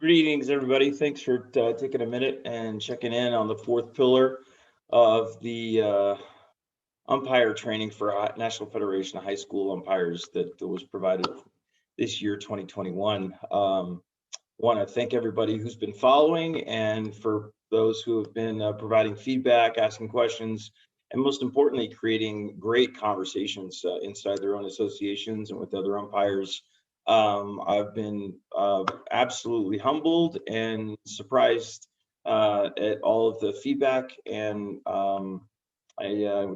Greetings, everybody. Thanks for taking a minute and checking in on the fourth pillar of the umpire training for National Federation of High School Umpires that was provided this year, 2021. Want to thank everybody who's been following, and for those who have been providing feedback, asking questions, and most importantly, creating great conversations inside their own associations and with other umpires. I've been absolutely humbled and surprised at all of the feedback, and I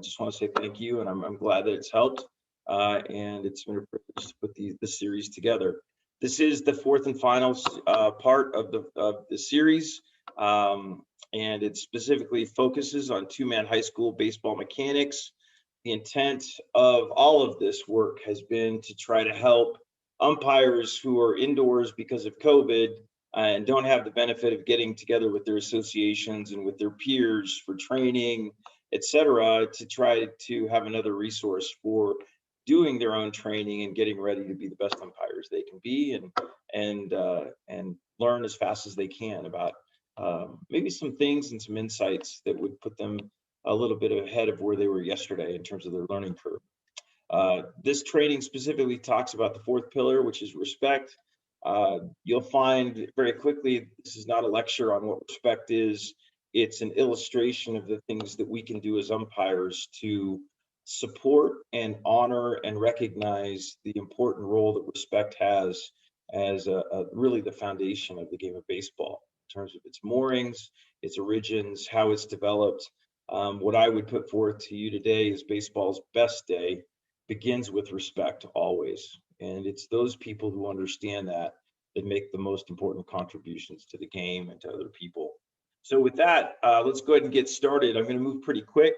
just want to say thank you, and I'm glad that it's helped, and it's been a privilege to put this series together. This is the fourth and final part of the series, and it specifically focuses on two-man high school baseball mechanics. The intent of all of this work has been to try to help umpires who are indoors because of COVID and don't have the benefit of getting together with their associations and with their peers for training, etc., to try to have another resource for doing their own training and getting ready to be the best umpires they can be, and learn as fast as they can about maybe some things and some insights that would put them a little bit ahead of where they were yesterday in terms of their learning curve. This training specifically talks about the fourth pillar, which is respect. You'll find very quickly this is not a lecture on what respect is. It's an illustration of the things that we can do as umpires to support and honor and recognize the important role that respect has as really the foundation of the game of baseball in terms of its moorings, its origins, how it's developed. What I would put forth to you today is baseball's best day begins with respect always. And it's those people who understand that make the most important contributions to the game and to other people. So with that, let's go ahead and get started. I'm going to move pretty quick.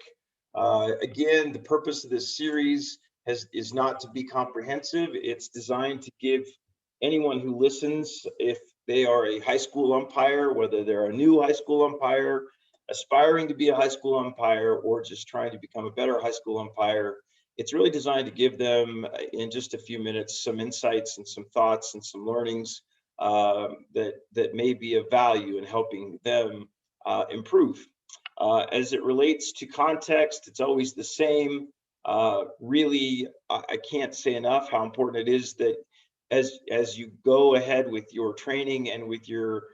Again, the purpose of this series is not to be comprehensive. It's designed to give anyone who listens, if they are a high school umpire, whether they're a new high school umpire, aspiring to be a high school umpire, or just trying to become a better high school umpire, it's really designed to give them, in just a few minutes, some insights and some thoughts and some learnings that may be of value in helping them improve. As it relates to context, it's always the same. Really, I can't say enough how important it is that as you go ahead with your training and with your,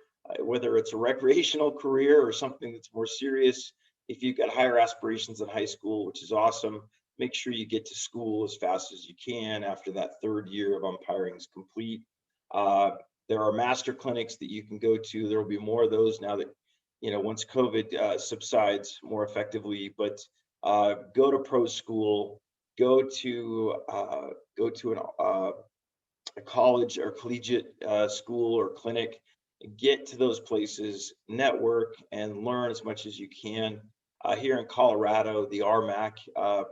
whether it's a recreational career or something that's more serious, if you've got higher aspirations in high school, which is awesome, make sure you get to school as fast as you can after that third year of umpiring is complete. There are master clinics that you can go to. There will be more of those now that, once COVID subsides more effectively. But go to pro school, go to a college or collegiate school or clinic. Get to those places, network, and learn as much as you can. Here in Colorado, the RMAC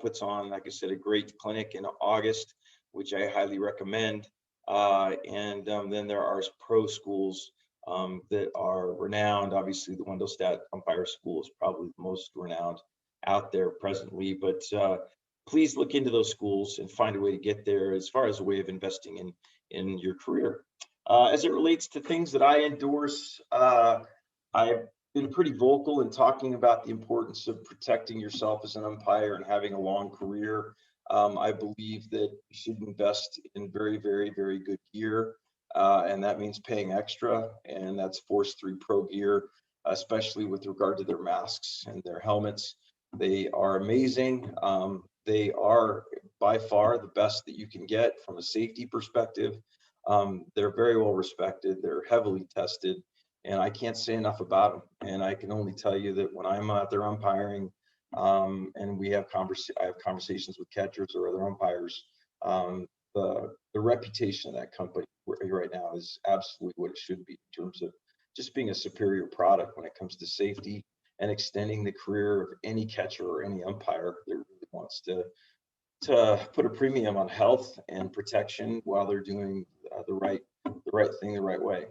puts on, like I said, a great clinic in August, which I highly recommend. And then there are pro schools that are renowned. Obviously, the Wendelstedt Umpire School is probably the most renowned out there presently, but please look into those schools and find a way to get there as far as a way of investing in your career. As it relates to things that I endorse, I've been pretty vocal in talking about the importance of protecting yourself as an umpire and having a long career. I believe that you should invest in very, very, very good gear, and that means paying extra, and that's Force 3 Pro gear, especially with regard to their masks and their helmets. They are amazing. They are by far the best that you can get from a safety perspective. They're very well respected. They're heavily tested, and I can't say enough about them. And I can only tell you that when I'm out there umpiring, and I have conversations with catchers or other umpires, the reputation of that company right now is absolutely what it should be in terms of just being a superior product when it comes to safety and extending the career of any catcher or any umpire that really wants to put a premium on health and protection while they're doing the right thing the right way.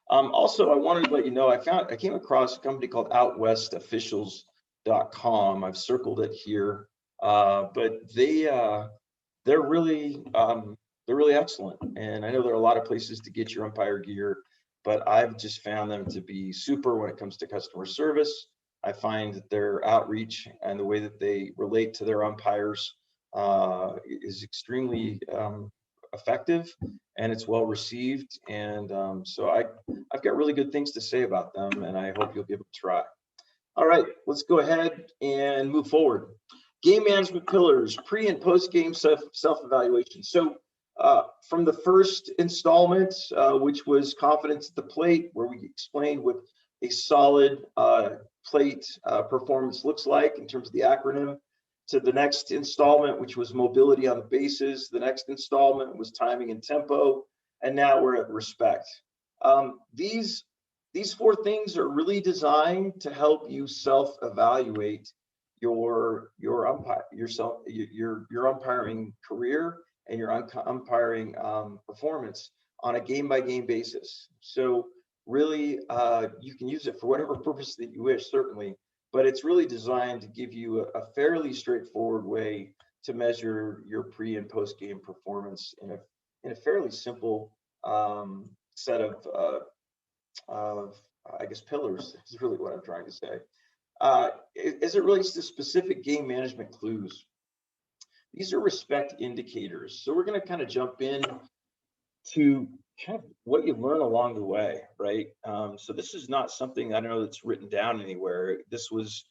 Also, I wanted to let you know I came across a company called OutWestOfficials.com. I've circled it here, but they're really excellent. And I know there are a lot of places to get your umpire gear. but I've just found them to be super when it comes to customer service. I find that their outreach and the way that they relate to their umpires is extremely effective, and it's well received. And so I've got really good things to say about them, and I hope you'll give it a try. All right, let's go ahead and move forward. Game management pillars, pre and post game self-evaluation. So from the first installment, which was confidence at the plate, where we explained what a solid plate performance looks like in terms of the acronym, to the next installment, which was mobility on the bases. The next installment was timing and tempo, and now we're at respect. These four things are really designed to help you self-evaluate your umpiring career and your umpiring performance on a game-by-game basis. So really, you can use it for whatever purpose that you wish, certainly, but it's really designed to give you a fairly straightforward way to measure your pre and post game performance in a fairly simple set of I guess pillars is really what I'm trying to say. As it relates to specific game management clues, these are respect indicators. So we're going to kind of jump in to kind of what you learn along the way, right? So this is not something I know that's written down anywhere. This is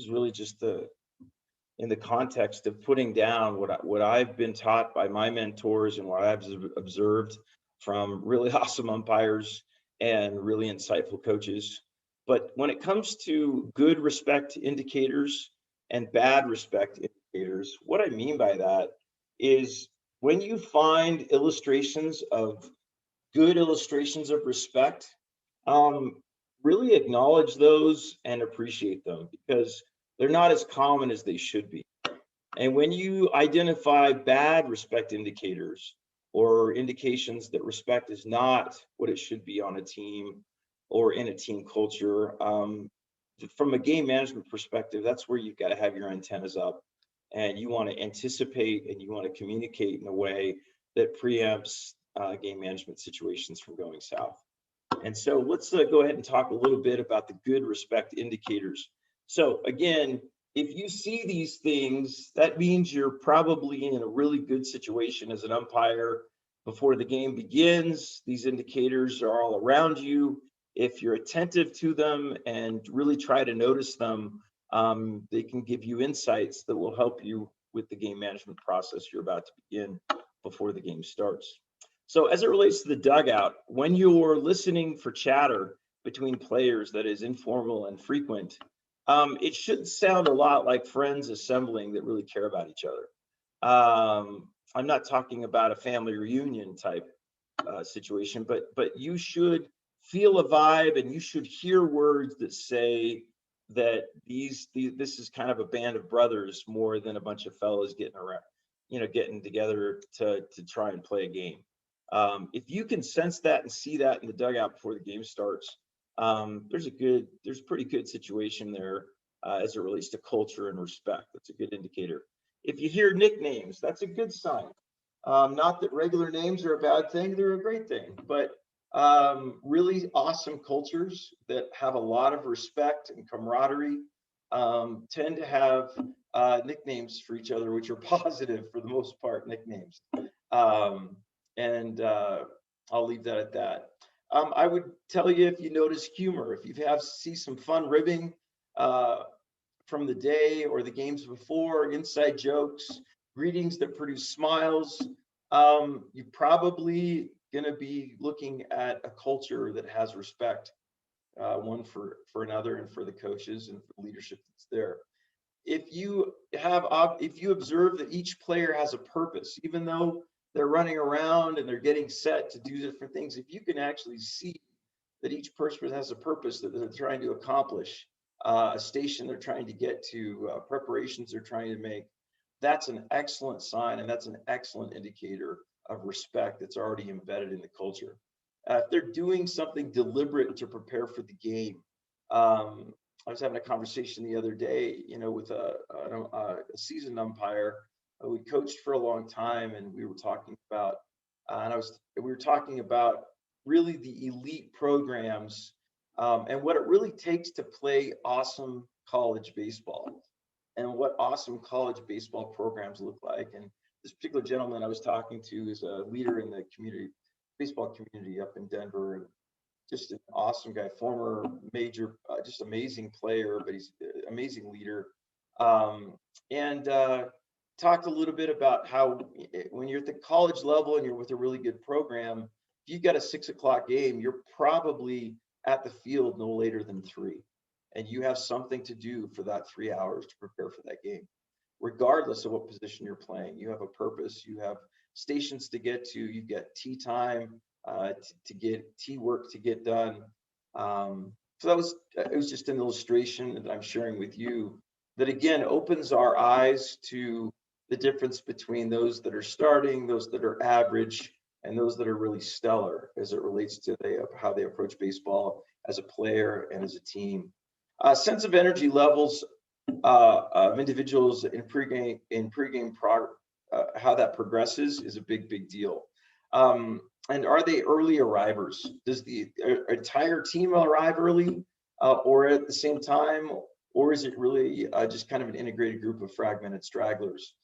really just in the context of putting down what I've been taught by my mentors and what I've observed from really awesome umpires and really insightful coaches. But when it comes to good respect indicators and bad respect indicators, what I mean by that is when you find good illustrations of respect, really acknowledge those and appreciate them, because they're not as common as they should be. And when you identify bad respect indicators or indications that respect is not what it should be on a team or in a team culture, from a game management perspective, that's where you've got to have your antennas up, and you want to anticipate and you want to communicate in a way that preempts game management situations from going south. And so let's go ahead and talk a little bit about the good respect indicators. So again, if you see these things, that means you're probably in a really good situation as an umpire before the game begins. These indicators are all around you. If you're attentive to them and really try to notice them, they can give you insights that will help you with the game management process you're about to begin before the game starts. So as it relates to the dugout, when you're listening for chatter between players that is informal and frequent, it should sound a lot like friends assembling that really care about each other. I'm not talking about a family reunion type situation, but you should feel a vibe, and you should hear words that say that this is kind of a band of brothers more than a bunch of fellas getting around, getting together to try and play a game. If you can sense that and see that in the dugout before the game starts, there's a pretty good situation there as it relates to culture and respect. That's a good indicator. If you hear nicknames, that's a good sign. Not that regular names are a bad thing, they're a great thing, but really awesome cultures that have a lot of respect and camaraderie tend to have nicknames for each other, which are positive for the most part, nicknames. And I'll leave that at that. I would tell you, if you notice humor, if you see some fun ribbing from the day or the games before, inside jokes, greetings that produce smiles, you're probably going to be looking at a culture that has respect, one for another, and for the coaches and for the leadership that's there. If you observe that each player has a purpose, even though they're running around and they're getting set to do different things, if you can actually see that each person has a purpose that they're trying to accomplish, a station they're trying to get to, preparations they're trying to make, that's an excellent sign, and that's an excellent indicator of respect that's already embedded in the culture. If they're doing something deliberate to prepare for the game, I was having a conversation the other day, with a seasoned umpire. We coached for a long time, and we were talking about, really the elite programs, and what it really takes to play awesome college baseball, and what awesome college baseball programs look like. And this particular gentleman I was talking to is a leader in the community, baseball community up in Denver, and just an awesome guy, former major, just amazing player, but he's an amazing leader. And talked a little bit about how when you're at the college level and you're with a really good program, if you've got a 6 o'clock game, you're probably at the field no later than 3. And you have something to do for that 3 hours to prepare for that game, regardless of what position you're playing. You have a purpose, you have stations to get to, you get tee time, to get tee work to get done. So it was just an illustration that I'm sharing with you that again opens our eyes to the difference between those that are starting, those that are average, and those that are really stellar as it relates to how they approach baseball as a player and as a team. Sense of energy levels of individuals in pregame how that progresses is a big deal. And are they early arrivers? Does the entire team arrive early, or at the same time, or is it really just kind of an integrated group of fragmented stragglers?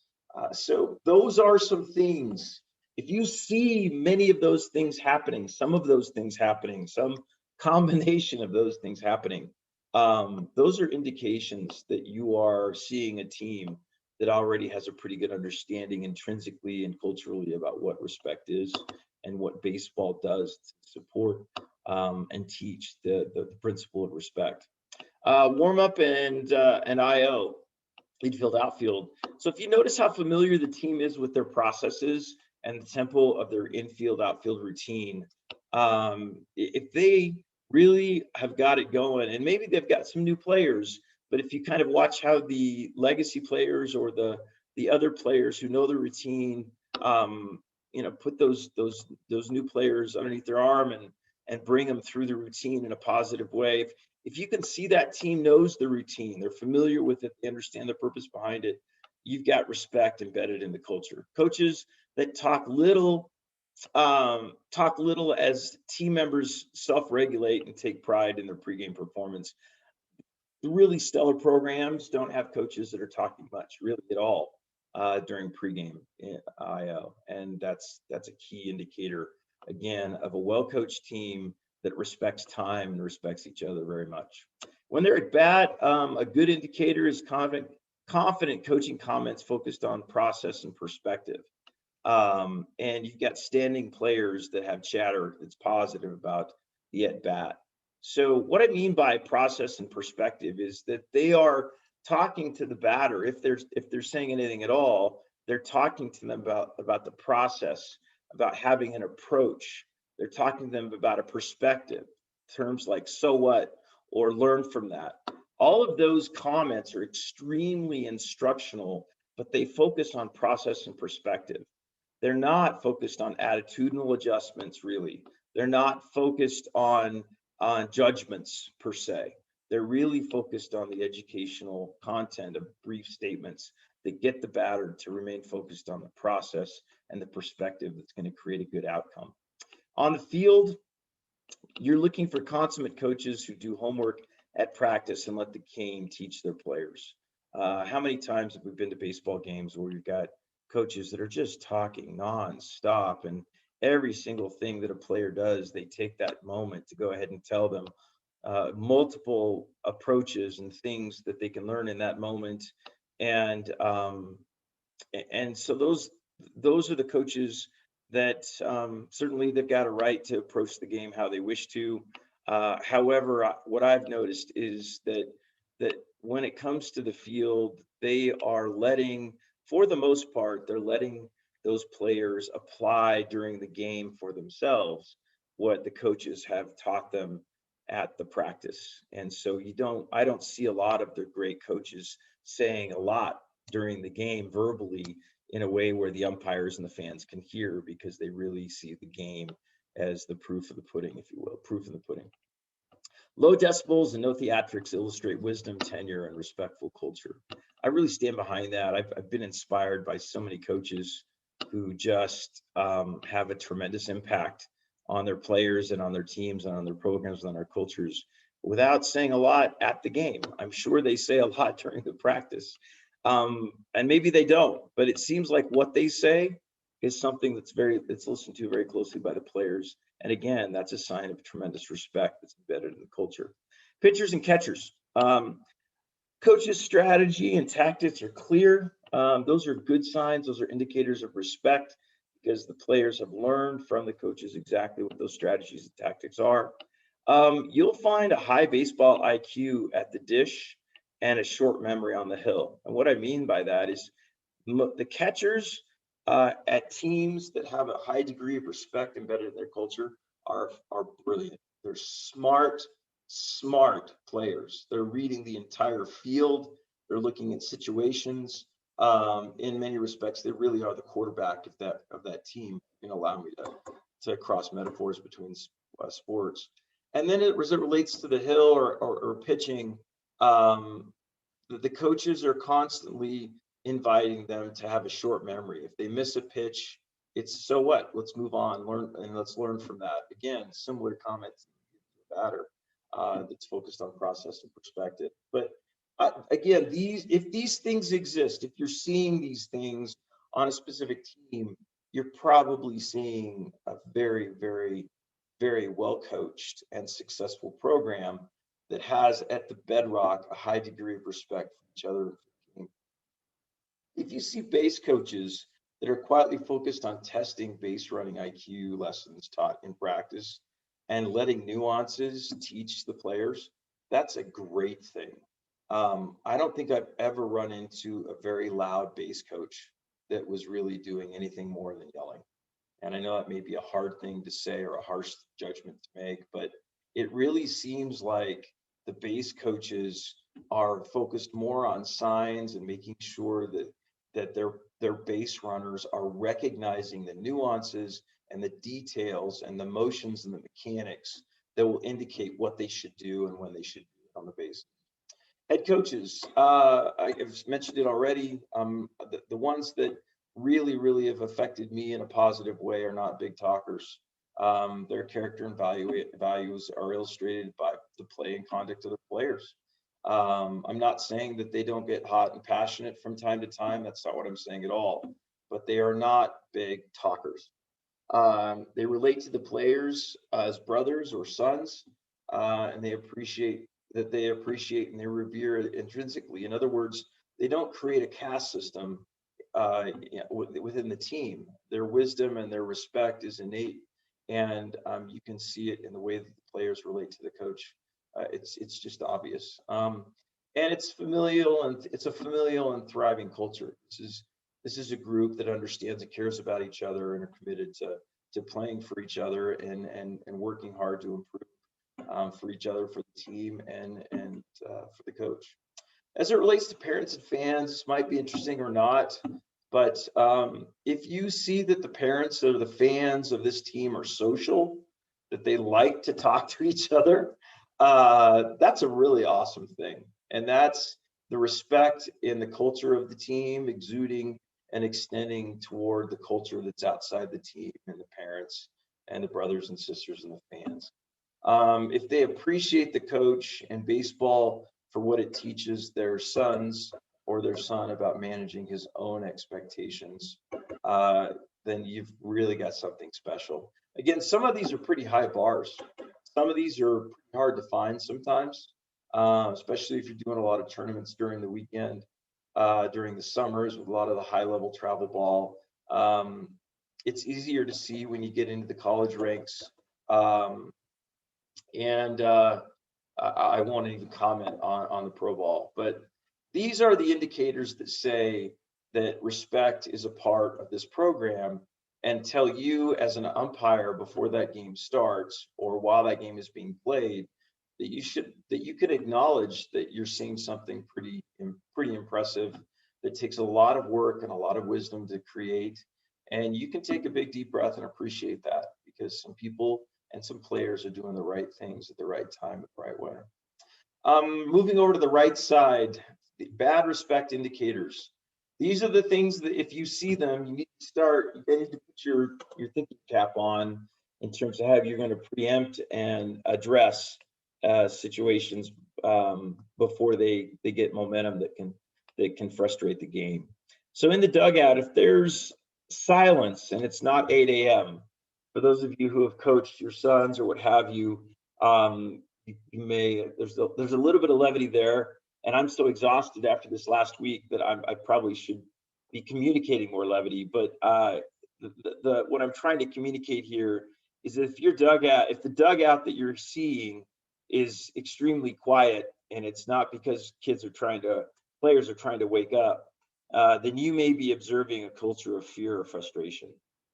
So those are some things. If you see many of those things happening, some of those things happening, some combination of those things happening, those are indications that you are seeing a team that already has a pretty good understanding intrinsically and culturally about what respect is and what baseball does to support and teach the principle of respect. Warm up and IO, infield, outfield. So if you notice how familiar the team is with their processes and the tempo of their infield, outfield routine, if they really have got it going, and maybe they've got some new players, but if you kind of watch how the legacy players or the other players who know the routine, put those new players underneath their arm and bring them through the routine in a positive way. If you can see that team knows the routine, they're familiar with it, they understand the purpose behind it, you've got respect embedded in the culture. Coaches that talk little as team members self-regulate and take pride in their pregame performance. The really stellar programs don't have coaches that are talking much, really at all, during pregame IO, and that's a key indicator again of a well-coached team that respects time and respects each other very much. When they're at bat, a good indicator is confident coaching comments focused on process and perspective. And you've got standing players that have chatter that's positive about the at bat. So what I mean by process and perspective is that they are talking to the batter. If they're saying anything at all, they're talking to them about the process, about having an approach. They're talking to them about a perspective, terms like so what or learn from that. All of those comments are extremely instructional, but they focus on process and perspective. They're not focused on attitudinal adjustments, really. They're not focused on judgments per se. They're really focused on the educational content of brief statements that get the batter to remain focused on the process and the perspective that's going to create a good outcome. On the field, you're looking for consummate coaches who do homework at practice and let the game teach their players. How many times have we been to baseball games where you've got coaches that are just talking nonstop, and every single thing that a player does, they take that moment to go ahead and tell them multiple approaches and things that they can learn in that moment. And so those are the coaches that certainly they've got a right to approach the game how they wish to. However, what I've noticed is that when it comes to the field, they are letting, for the most part, they're letting those players apply during the game for themselves what the coaches have taught them at the practice. And so I don't see a lot of the great coaches saying a lot during the game verbally in a way where the umpires and the fans can hear, because they really see the game as the proof of the pudding, if you will, proof of the pudding. Low decibels and no theatrics illustrate wisdom, tenure, and respectful culture. I really stand behind that. I've been inspired by so many coaches who just have a tremendous impact on their players and on their teams and on their programs and on their cultures without saying a lot at the game. I'm sure they say a lot during the practice. And maybe they don't, but it seems like what they say is something that's listened to very closely by the players. And again, that's a sign of tremendous respect that's embedded in the culture. Pitchers and catchers. Coaches' strategy and tactics are clear. Those are good signs. Those are indicators of respect because the players have learned from the coaches exactly what those strategies and tactics are. You'll find a high baseball IQ at the dish and a short memory on the hill. And what I mean by that is the catchers at teams that have a high degree of respect embedded in their culture are brilliant. They're smart players. They're reading the entire field. They're looking at situations. In many respects, they really are the quarterback of that team. You can allow me to cross metaphors between sports. And then as it relates to the hill or pitching, the coaches are constantly inviting them to have a short memory. If they miss a pitch, it's so what? Let's move on, let's learn from that. Again, similar comments to the batter that's focused on process and perspective. But again, if these things exist, if you're seeing these things on a specific team, you're probably seeing a very, very, very well coached and successful program that has at the bedrock a high degree of respect for each other. If you see base coaches that are quietly focused on testing base running IQ lessons taught in practice and letting nuances teach the players, that's a great thing. I don't think I've ever run into a very loud base coach that was really doing anything more than yelling. And I know that may be a hard thing to say or a harsh judgment to make, but it really seems like the base coaches are focused more on signs and making sure that their base runners are recognizing the nuances and the details and the motions and the mechanics that will indicate what they should do and when they should do it on the base. Head coaches, I've mentioned it already. The ones that really have affected me in a positive way are not big talkers. Their character and values are illustrated by the play and conduct of the players. I'm not saying that they don't get hot and passionate from time to time. That's not what I'm saying at all. But they are not big talkers. They relate to the players as brothers or sons, and they appreciate and they revere it intrinsically. In other words, they don't create a caste system within the team. Their wisdom and their respect is innate, and you can see it in the way that the players relate to the coach. It's just obvious, and it's familial, and it's a familial and thriving culture. This is a group that understands and cares about each other and are committed to playing for each other and working hard to improve for each other, for the team, and for the coach. As it relates to parents and fans, this might be interesting or not, but if you see that the parents or the fans of this team are social, that they like to talk to each other, that's a really awesome thing. And that's the respect in the culture of the team exuding and extending toward the culture that's outside the team and the parents and the brothers and sisters and the fans. If they appreciate the coach and baseball for what it teaches their sons or their son about managing his own expectations, then you've really got something special. Again, some of these are pretty high bars. Some of these are pretty hard to find sometimes, especially if you're doing a lot of tournaments during the weekend, during the summers with a lot of the high-level travel ball. It's easier to see when you get into the college ranks. And I won't even comment on the pro ball, but these are the indicators that say that respect is a part of this program and tell you as an umpire before that game starts or while that game is being played that you can acknowledge that you're seeing something pretty impressive that takes a lot of work and a lot of wisdom to create, and you can take a big deep breath and appreciate that because some people and some players are doing the right things at the right time, the right way. Moving over to the right side, the bad respect indicators. These are the things that if you see them, you need to put your thinking cap on in terms of how you're going to preempt and address situations before they get momentum that can frustrate the game. So in the dugout, if there's silence and it's not 8 a.m., for those of you who have coached your sons or what have you, you may there's a little bit of levity there. And I'm so exhausted after this last week that I probably should be communicating more levity. But what I'm trying to communicate here is that if the dugout that you're seeing is extremely quiet, and it's not because players are trying to wake up, then you may be observing a culture of fear or frustration.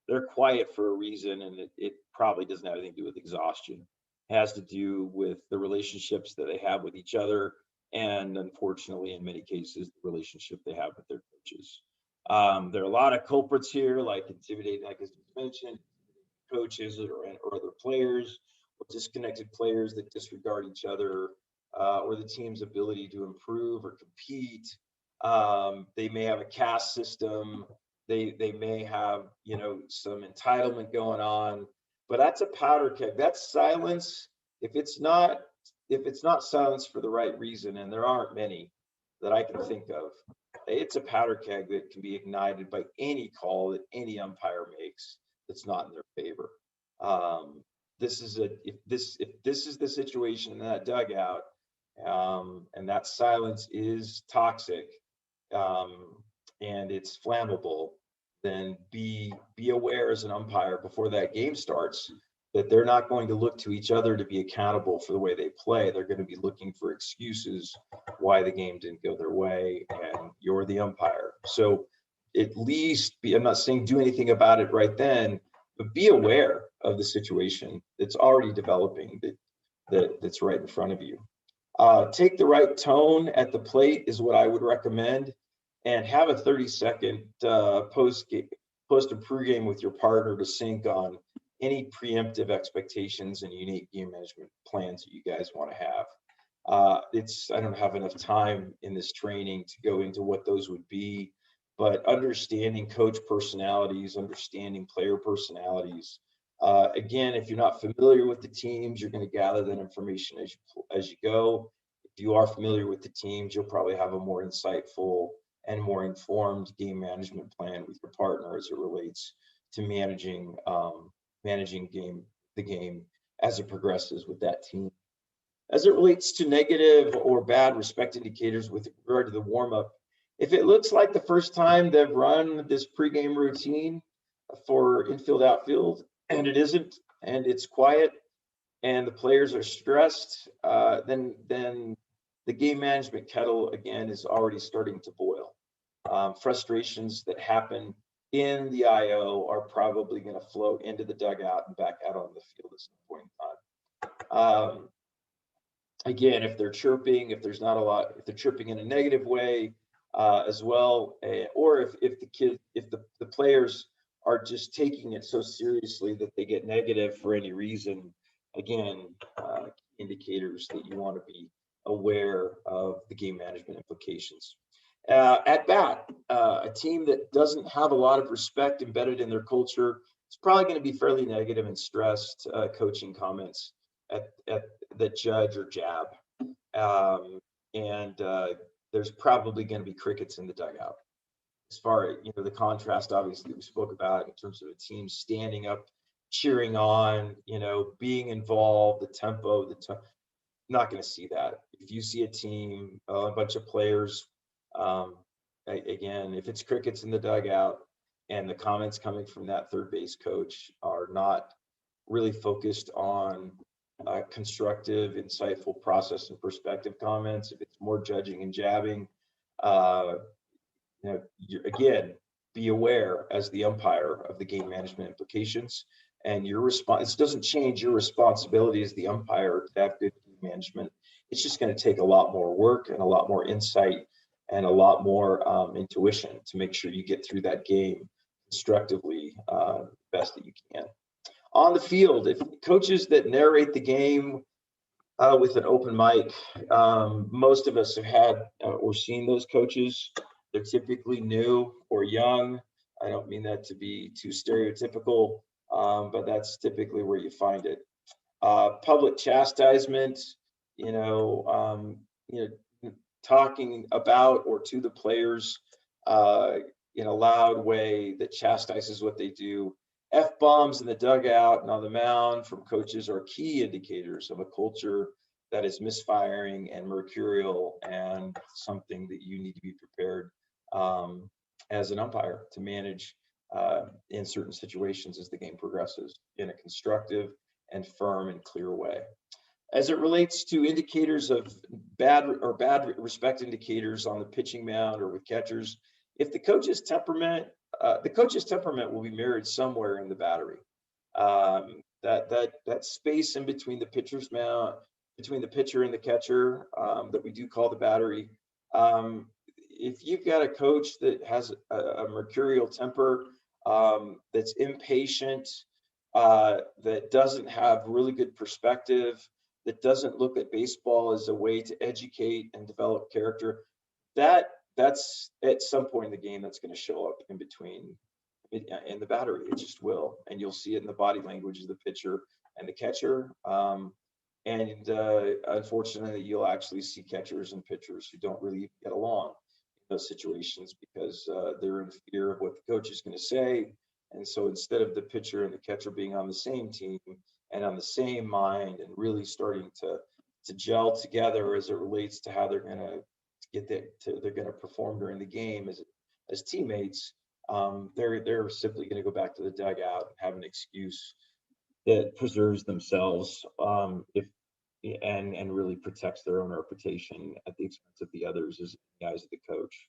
They're quiet for a reason, and it probably doesn't have anything to do with exhaustion. It has to do with the relationships that they have with each other, and unfortunately, in many cases, the relationship they have with their coaches. There are a lot of culprits here, like intimidating, like as you mentioned, coaches or other players, or disconnected players that disregard each other, or the team's ability to improve or compete. They may have a caste system. They may have, some entitlement going on, but that's a powder keg. That's silence. If it's not silence for the right reason, and there aren't many that I can think of, it's a powder keg that can be ignited by any call that any umpire makes that's not in their favor. If this is the situation in that dugout, and that silence is toxic, and it's flammable, then be aware as an umpire before that game starts that they're not going to look to each other to be accountable for the way they play. They're going to be looking for excuses why the game didn't go their way, and you're the umpire. So at least I'm not saying do anything about it right then, but be aware of the situation that's already developing that's right in front of you. Take the right tone at the plate is what I would recommend, and have a 30-second post and pregame with your partner to sync on any preemptive expectations and unique game management plans that you guys want to have. I don't have enough time in this training to go into what those would be, but understanding coach personalities, understanding player personalities. Again, if you're not familiar with the teams, you're going to gather that information as you go. If you are familiar with the teams, you'll probably have a more insightful and more informed game management plan with your partner as it relates to managing the game as it progresses with that team. As it relates to negative or bad respect indicators with regard to the warm-up, if it looks like the first time they've run this pregame routine for infield outfield and it isn't, and it's quiet and the players are stressed, then the game management kettle again is already starting to boil. Frustrations that happen in the IO are probably going to flow into the dugout and back out on the field at some point in time. Again, if they're chirping, if they're chirping in a negative way as well, or if the players are just taking it so seriously that they get negative for any reason, again, indicators that you want to be aware of the game management implications. At bat, a team that doesn't have a lot of respect embedded in their culture, it's probably going to be fairly negative and stressed coaching comments at the judge or jab. There's probably going to be crickets in the dugout. As far as, the contrast, obviously, we spoke about in terms of a team standing up, cheering on, being involved, the tempo, not going to see that. If you see a team, a bunch of players, again, if it's crickets in the dugout and the comments coming from that third base coach are not really focused on constructive, insightful process and perspective comments, if it's more judging and jabbing, again, be aware as the umpire of the game management implications, and your response. It doesn't change your responsibility as the umpire to have good game management. It's just going to take a lot more work and a lot more insight and a lot more intuition to make sure you get through that game constructively, best that you can. On the field, if coaches that narrate the game with an open mic, most of us have had or seen those coaches. They're typically new or young. I don't mean that to be too stereotypical. but that's typically where you find it. Public chastisement, you know, talking about or to the players in a loud way that chastises what they do. F-bombs in the dugout and on the mound from coaches are key indicators of a culture that is misfiring and mercurial, and something that you need to be prepared as an umpire to manage in certain situations as the game progresses in a constructive and firm and clear way. As it relates to indicators of bad respect indicators on the pitching mound or with catchers, if the coach's temperament will be mirrored somewhere in the battery. That space in between the pitcher's mound, between the pitcher and the catcher, that we do call the battery. If you've got a coach that has a mercurial temper, that's impatient, that doesn't have really good perspective, that doesn't look at baseball as a way to educate and develop character, that's at some point in the game that's going to show up in between in the battery. It just will, and you'll see it in the body language of the pitcher and the catcher. Unfortunately, you'll actually see catchers and pitchers who don't really get along in those situations because they're in fear of what the coach is going to say. And so instead of the pitcher and the catcher being on the same team and on the same mind and really starting to gel together as it relates to how they're going to they're going to perform during the game as teammates, they're simply going to go back to the dugout and have an excuse that preserves themselves and really protects their own reputation at the expense of the others as the eyes of the coach.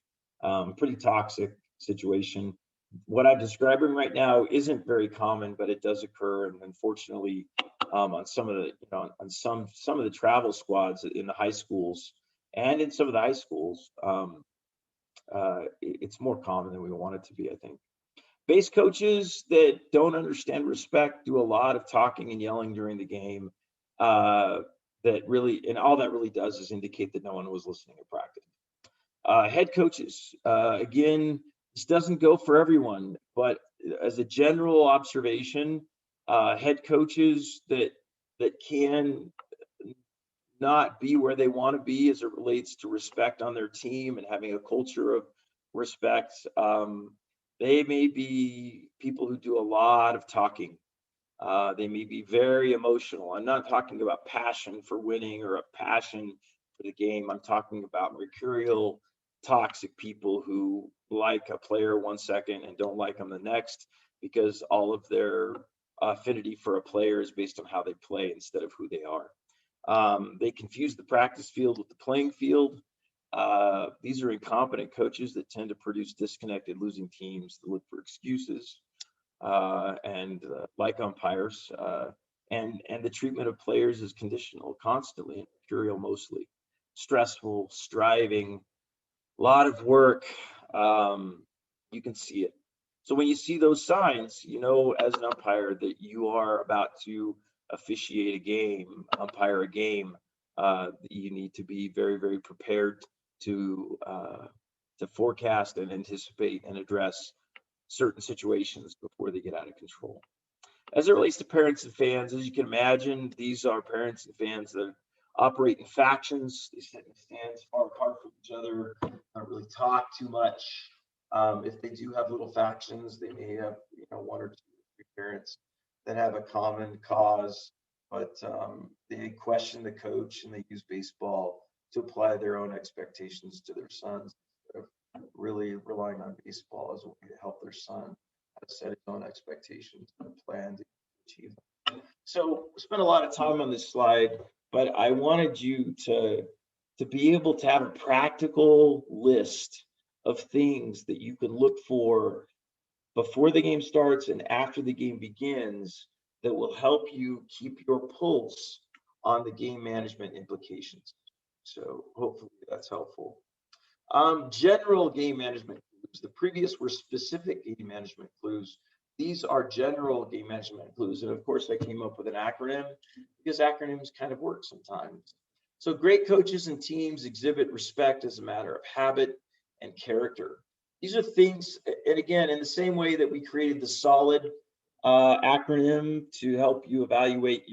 Pretty toxic situation. What I'm describing right now isn't very common, but it does occur, and unfortunately, on some of the on some of the travel squads in the high schools and in some of the high schools, it's more common than we want it to be, I think. Base coaches that don't understand respect do a lot of talking and yelling during the game. All that really does is indicate that no one was listening at practice. Head coaches, again, this doesn't go for everyone, but as a general observation, head coaches that can not be where they want to be as it relates to respect on their team and having a culture of respect, they may be people who do a lot of talking. They may be very emotional. I'm not talking about passion for winning or a passion for the game. I'm talking about mercurial, toxic people who like a player 1 second and don't like them the next, because all of their affinity for a player is based on how they play instead of who they are. They confuse the practice field with the playing field. These are incompetent coaches that tend to produce disconnected, losing teams that look for excuses, and like umpires, and the treatment of players is conditional, constantly, and mercurial mostly. Stressful, striving, a lot of work. You can see it. So when you see those signs, you know as an umpire that you are about to officiate a game, umpire a game. You need to be very, very prepared to forecast and anticipate and address certain situations before they get out of control. As it relates to parents and fans, as you can imagine, these are parents and fans that operate in factions. They sit in stands far apart from each other, don't really talk too much. If they do have little factions, they may have 1 or 2 or 3 parents that have a common cause, but they question the coach and they use baseball to apply their own expectations to their sons, instead of really relying on baseball as a way to help their son set his own expectations and plan to achieve them. So we spent a lot of time on this slide, but I wanted you to be able to have a practical list of things that you can look for before the game starts and after the game begins that will help you keep your pulse on the game management implications. So hopefully that's helpful. General game management clues. The previous were specific game management clues. These are general game management clues. And of course, I came up with an acronym because acronyms kind of work sometimes. So great coaches and teams exhibit respect as a matter of habit and character. These are things, and again, in the same way that we created the solid acronym to help you evaluate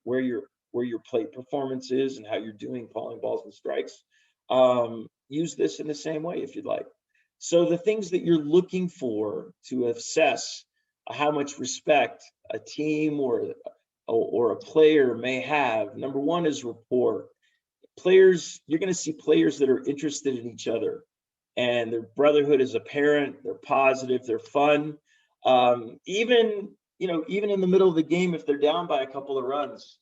where your plate performance is and how you're doing calling balls and strikes. Use this in the same way if you'd like. So the things that you're looking for to assess how much respect a team or a player may have. Number one is rapport. Players, you're going to see players that are interested in each other, and their brotherhood is apparent. They're positive. They're fun. Even even in the middle of the game, if they're down by a couple of runs,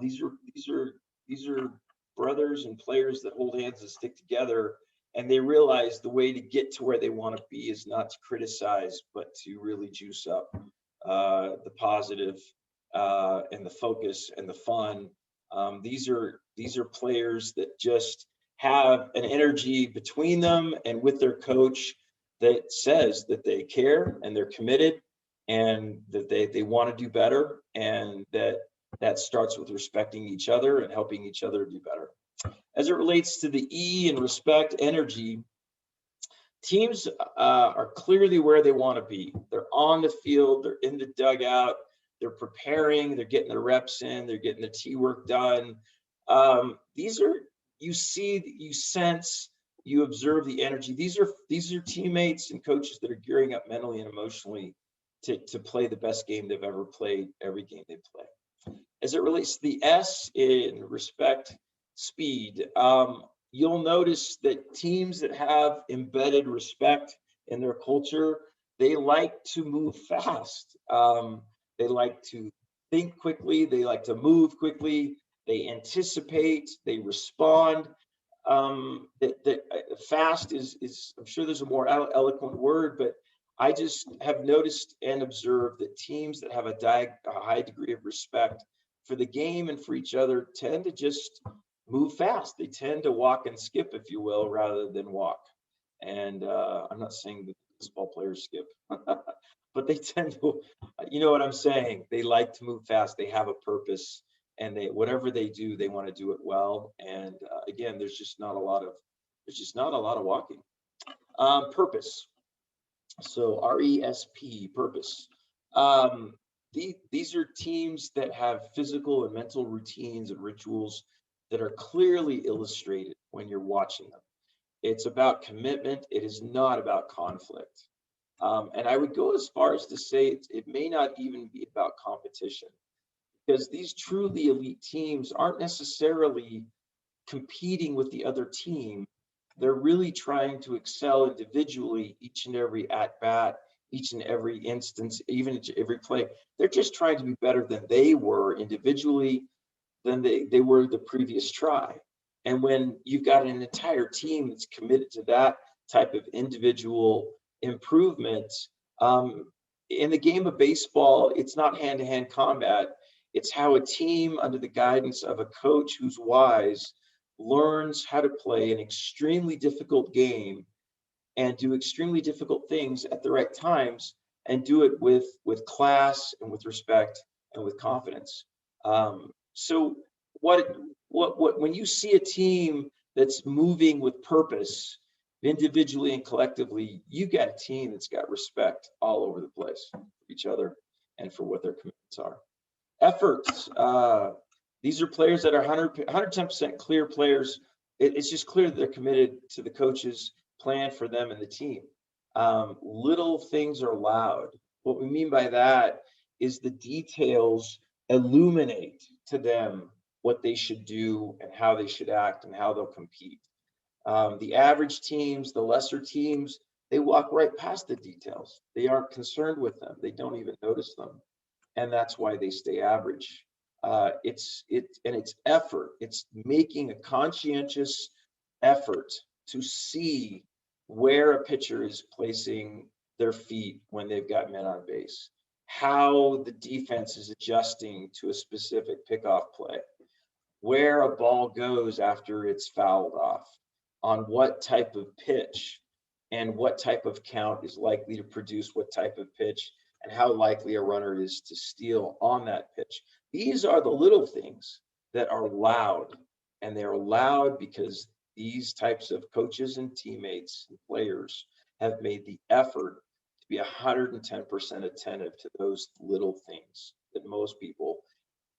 these are brothers and players that hold hands and stick together, and they realize the way to get to where they want to be is not to criticize, but to really juice up the positive and the focus and the fun. These are players that just have an energy between them and with their coach that says that they care and they're committed and that they want to do better, and that starts with respecting each other and helping each other do better. As it relates to the E and respect energy, teams are clearly where they want to be. They're on the field, they're in the dugout, they're preparing, they're getting their reps in, they're getting the tee work done. These are, you see, you sense, you observe the energy. These are teammates and coaches that are gearing up mentally and emotionally to play the best game they've ever played every game they play. As it relates to the S in respect, speed, you'll notice that teams that have embedded respect in their culture, they like to move fast. They like to think quickly. They like to move quickly. They anticipate. They respond. Fast is, I'm sure there's a more eloquent word, but I just have noticed and observed that teams that have a high degree of respect for the game and for each other tend to just move fast. They tend to walk and skip, if you will, rather than walk. And I'm not saying that baseball players skip, but they tend to, you know what I'm saying? They like to move fast. They have a purpose, and whatever they do, they want to do it well. And again, there's just not a lot of walking. Purpose. So RESP, purpose. Um, these are teams that have physical and mental routines and rituals that are clearly illustrated when you're watching them. It's about commitment. It is not about conflict. And I would go as far as to say it may not even be about competition, because these truly elite teams aren't necessarily competing with the other team. They're really trying to excel individually each and every at bat, each and every instance, even every play. They're just trying to be better than they were individually, than they were the previous try. And when you've got an entire team that's committed to that type of individual improvement, in the game of baseball, it's not hand-to-hand combat. It's how a team under the guidance of a coach who's wise learns how to play an extremely difficult game and do extremely difficult things at the right times, and do it with class and with respect and with confidence. So when you see a team that's moving with purpose, individually and collectively, you got a team that's got respect all over the place for each other and for what their commitments are. Efforts. These are players that are 110% clear players. It's just clear that they're committed to the coach's plan for them and the team. Little things are loud. What we mean by that is the details illuminate to them what they should do and how they should act and how they'll compete. The average teams, the lesser teams, they walk right past the details. They aren't concerned with them. They don't even notice them. And that's why they stay average. It's effort. It's making a conscientious effort to see where a pitcher is placing their feet when they've got men on base, how the defense is adjusting to a specific pickoff play, where a ball goes after it's fouled off, on what type of pitch and what type of count is likely to produce what type of pitch, and how likely a runner is to steal on that pitch. These are the little things that are loud, and they're loud because these types of coaches and teammates and players have made the effort to be 110% attentive to those little things that most people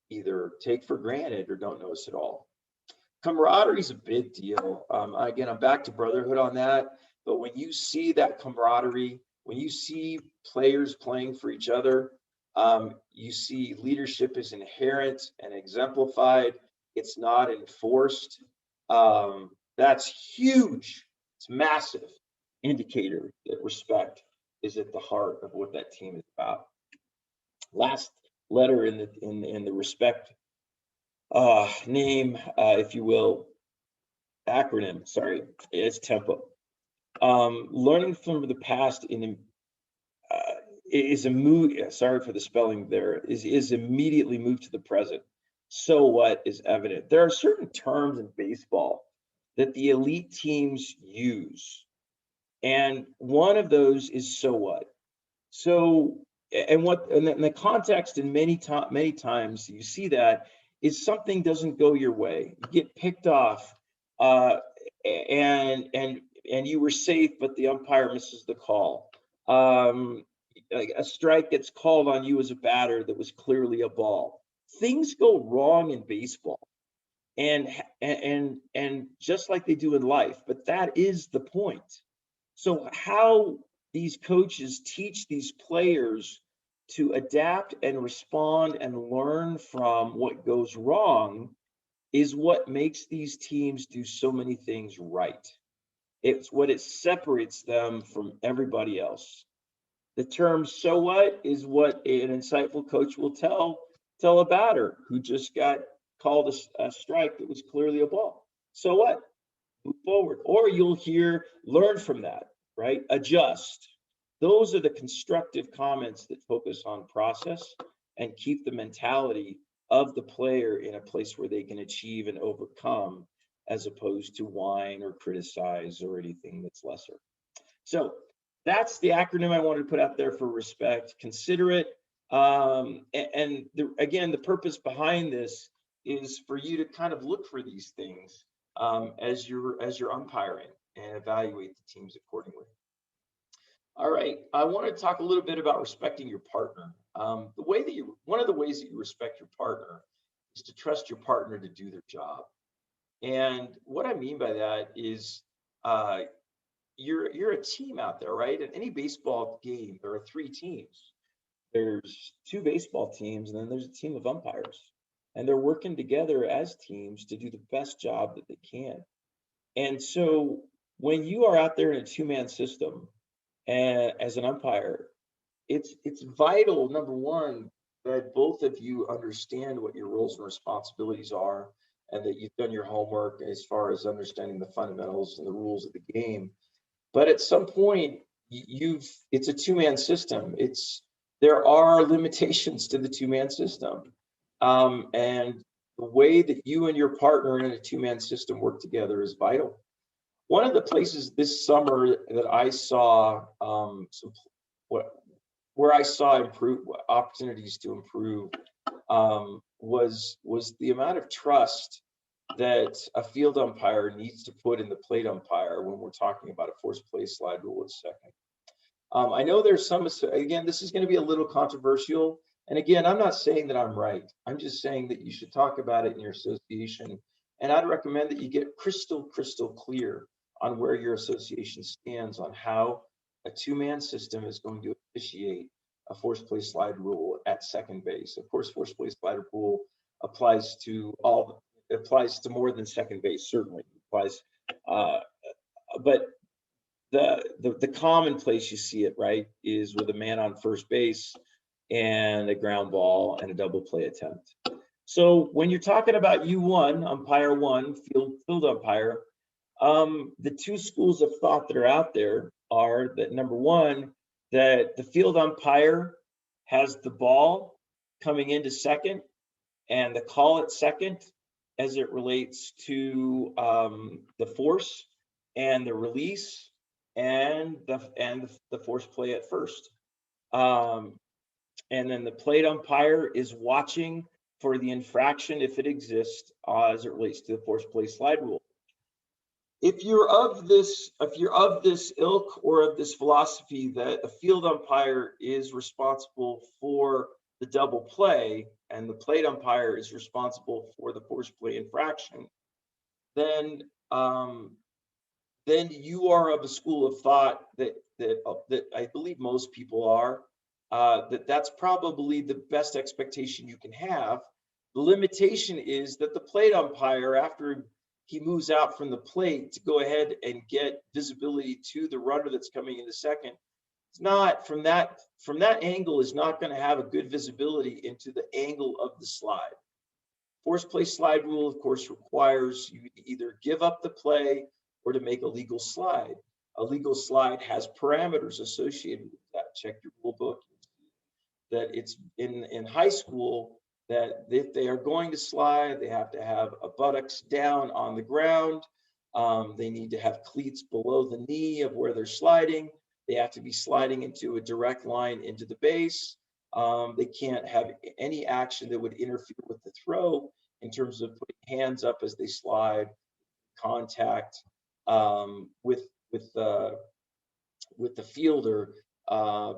either take for granted or don't notice at all. Camaraderie is a big deal. Again, I'm back to brotherhood on that. But when you see that camaraderie, when you see players playing for each other, you see leadership is inherent and exemplified. It's not enforced. That's huge. It's massive indicator that respect is at the heart of what that team is about. Last letter in the respect name, if you will, acronym, sorry, it's tempo. Learning from the past is a move, sorry for the spelling there, is immediately moved to the present. So what is evident? There are certain terms in baseball that the elite teams use. And one of those is so what. So, and the context in many times you see that is something doesn't go your way. You get picked off, and you were safe, but the umpire misses the call. Like a strike gets called on you as a batter that was clearly a ball. Things go wrong in baseball, and just like they do in life. But that is the point. So how these coaches teach these players to adapt and respond and learn from what goes wrong is what makes these teams do so many things right. It's what it separates them from everybody else. The term "so what" is what an insightful coach will tell a batter who just got called a strike that was clearly a ball. So what? Move forward. Or you'll hear, learn from that, right? Adjust. Those are the constructive comments that focus on process and keep the mentality of the player in a place where they can achieve and overcome, as opposed to whine or criticize or anything that's lesser. So that's the acronym I wanted to put out there for respect. Consider it. Again, the purpose behind this is for you to kind of look for these things as you're umpiring and evaluate the teams accordingly. All right, I want to talk a little bit about respecting your partner. One of the ways that you respect your partner is to trust your partner to do their job. And what I mean by that is you're a team out there, right? In any baseball game, there are 3 teams. There's 2 baseball teams, and then there's a team of umpires. And they're working together as teams to do the best job that they can. And so when you are out there in a 2-man system, and as an umpire, it's vital, number one, that both of you understand what your roles and responsibilities are, and that you've done your homework as far as understanding the fundamentals and the rules of the game. But at some point, it's a 2-man system. There are limitations to the 2-man system. And the way that you and your partner in a 2-man system work together is vital. One of the places this summer that I saw where I saw opportunities to improve was the amount of trust that a field umpire needs to put in the plate umpire when we're talking about a forced play slide rule at second. I know there's some, again, this is going to be a little controversial. And again, I'm not saying that I'm right. I'm just saying that you should talk about it in your association. And I'd recommend that you get crystal clear on where your association stands on how a 2-man system is going to officiate a forced play slide rule at second base. Of course, forced play slide rule applies to more than second base, certainly applies. But the common place you see it, right, is with a man on first base and a ground ball and a double play attempt. So when you're talking about U1, umpire 1, field umpire, the 2 schools of thought that are out there are that, number one, that the field umpire has the ball coming into second and the call at second as it relates to the force and the release and the force play at first. And then the plate umpire is watching for the infraction, if it exists, as it relates to the force play slide rule. if you're of this ilk or of this philosophy that a field umpire is responsible for the double play and the plate umpire is responsible for the force play infraction, then then you are of a school of thought that I believe most people are, that that's probably the best expectation you can have. The limitation is that the plate umpire, after he moves out from the plate to go ahead and get visibility to the runner that's coming in the second, it's not from that angle is not going to have a good visibility into the angle of the slide. Force play slide rule, of course, requires you to either give up the play or to make a legal slide. A legal slide has parameters associated with that. Check your rule book. That it's in high school that if they are going to slide, they have to have a buttocks down on the ground. They need to have cleats below the knee of where they're sliding. They have to be sliding into a direct line into the base. They can't have any action that would interfere with the throw in terms of putting hands up as they slide, contact with the fielder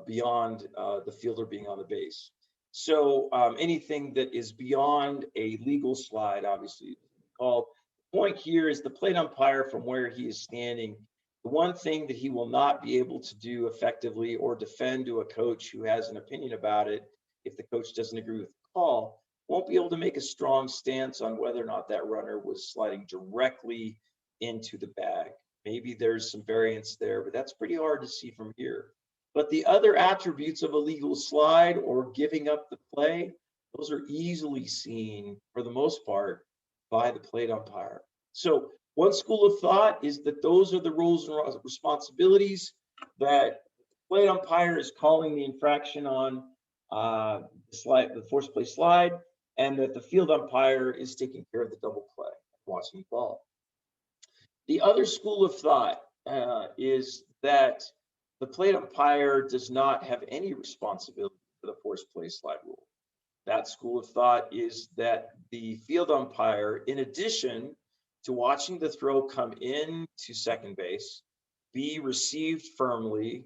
beyond the fielder being on the base. So anything that is beyond a legal slide, obviously, is called. The point here is the plate umpire from where he is standing. The one thing that he will not be able to do effectively or defend to a coach who has an opinion about it, if the coach doesn't agree with the call, won't be able to make a strong stance on whether or not that runner was sliding directly into the bag. Maybe there's some variance there, but that's pretty hard to see from here. But the other attributes of a legal slide or giving up the play, those are easily seen for the most part by the plate umpire. So one school of thought is that those are the rules and responsibilities that the plate umpire is calling the infraction on the force play slide, and that the field umpire is taking care of the double play, watching the ball. The other school of thought is that the plate umpire does not have any responsibility for the force play slide rule. That school of thought is that the field umpire, in addition to watching the throw come in to second base, be received firmly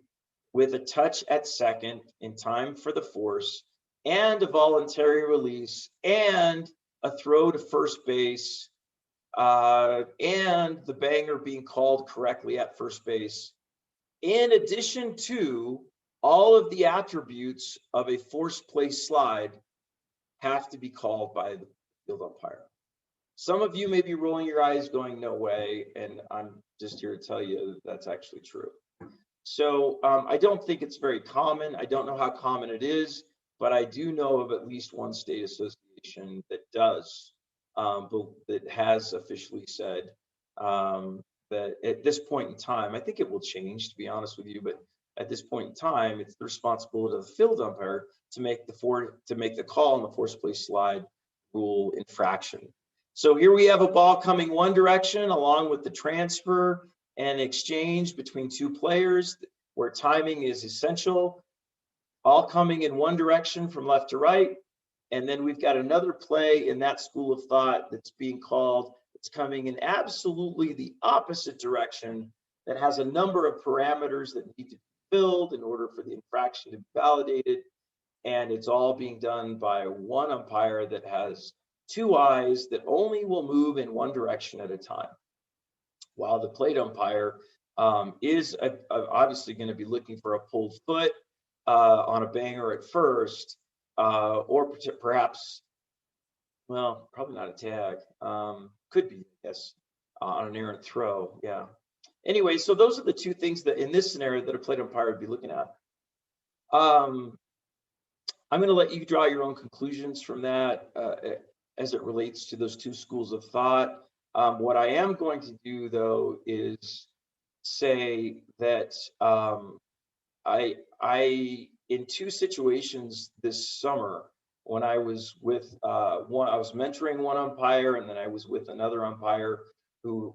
with a touch at second in time for the force, and a voluntary release, and a throw to first base, and the banger being called correctly at first base, in addition to all of the attributes of a force play slide have to be called by the field umpire. Some of you may be rolling your eyes going, no way, and I'm just here to tell you that that's actually true. So I don't think it's very common. I don't know how common it is, but I do know of at least one state association that does, but that has officially said that at this point in time, I think it will change, to be honest with you, but at this point in time, it's the responsibility of the field umpire to make the call on the force play slide rule infraction. So here we have a ball coming one direction along with the transfer and exchange between two players where timing is essential, all coming in one direction from left to right. And then we've got another play in that school of thought that's being called. It's coming in absolutely the opposite direction that has a number of parameters that need to be filled in order for the infraction to be validated. And it's all being done by one umpire that has two eyes that only will move in one direction at a time. While the plate umpire is obviously going to be looking for a pulled foot on a banger at first, or perhaps, well, probably not a tag. Could be, yes, on an errant throw. Yeah. Anyway, so those are the two things that in this scenario that a plate umpire would be looking at. I'm going to let you draw your own conclusions from that as it relates to those two schools of thought. What I am going to do, though, is say that I in two situations this summer, when I was with I was mentoring one umpire, and then I was with another umpire who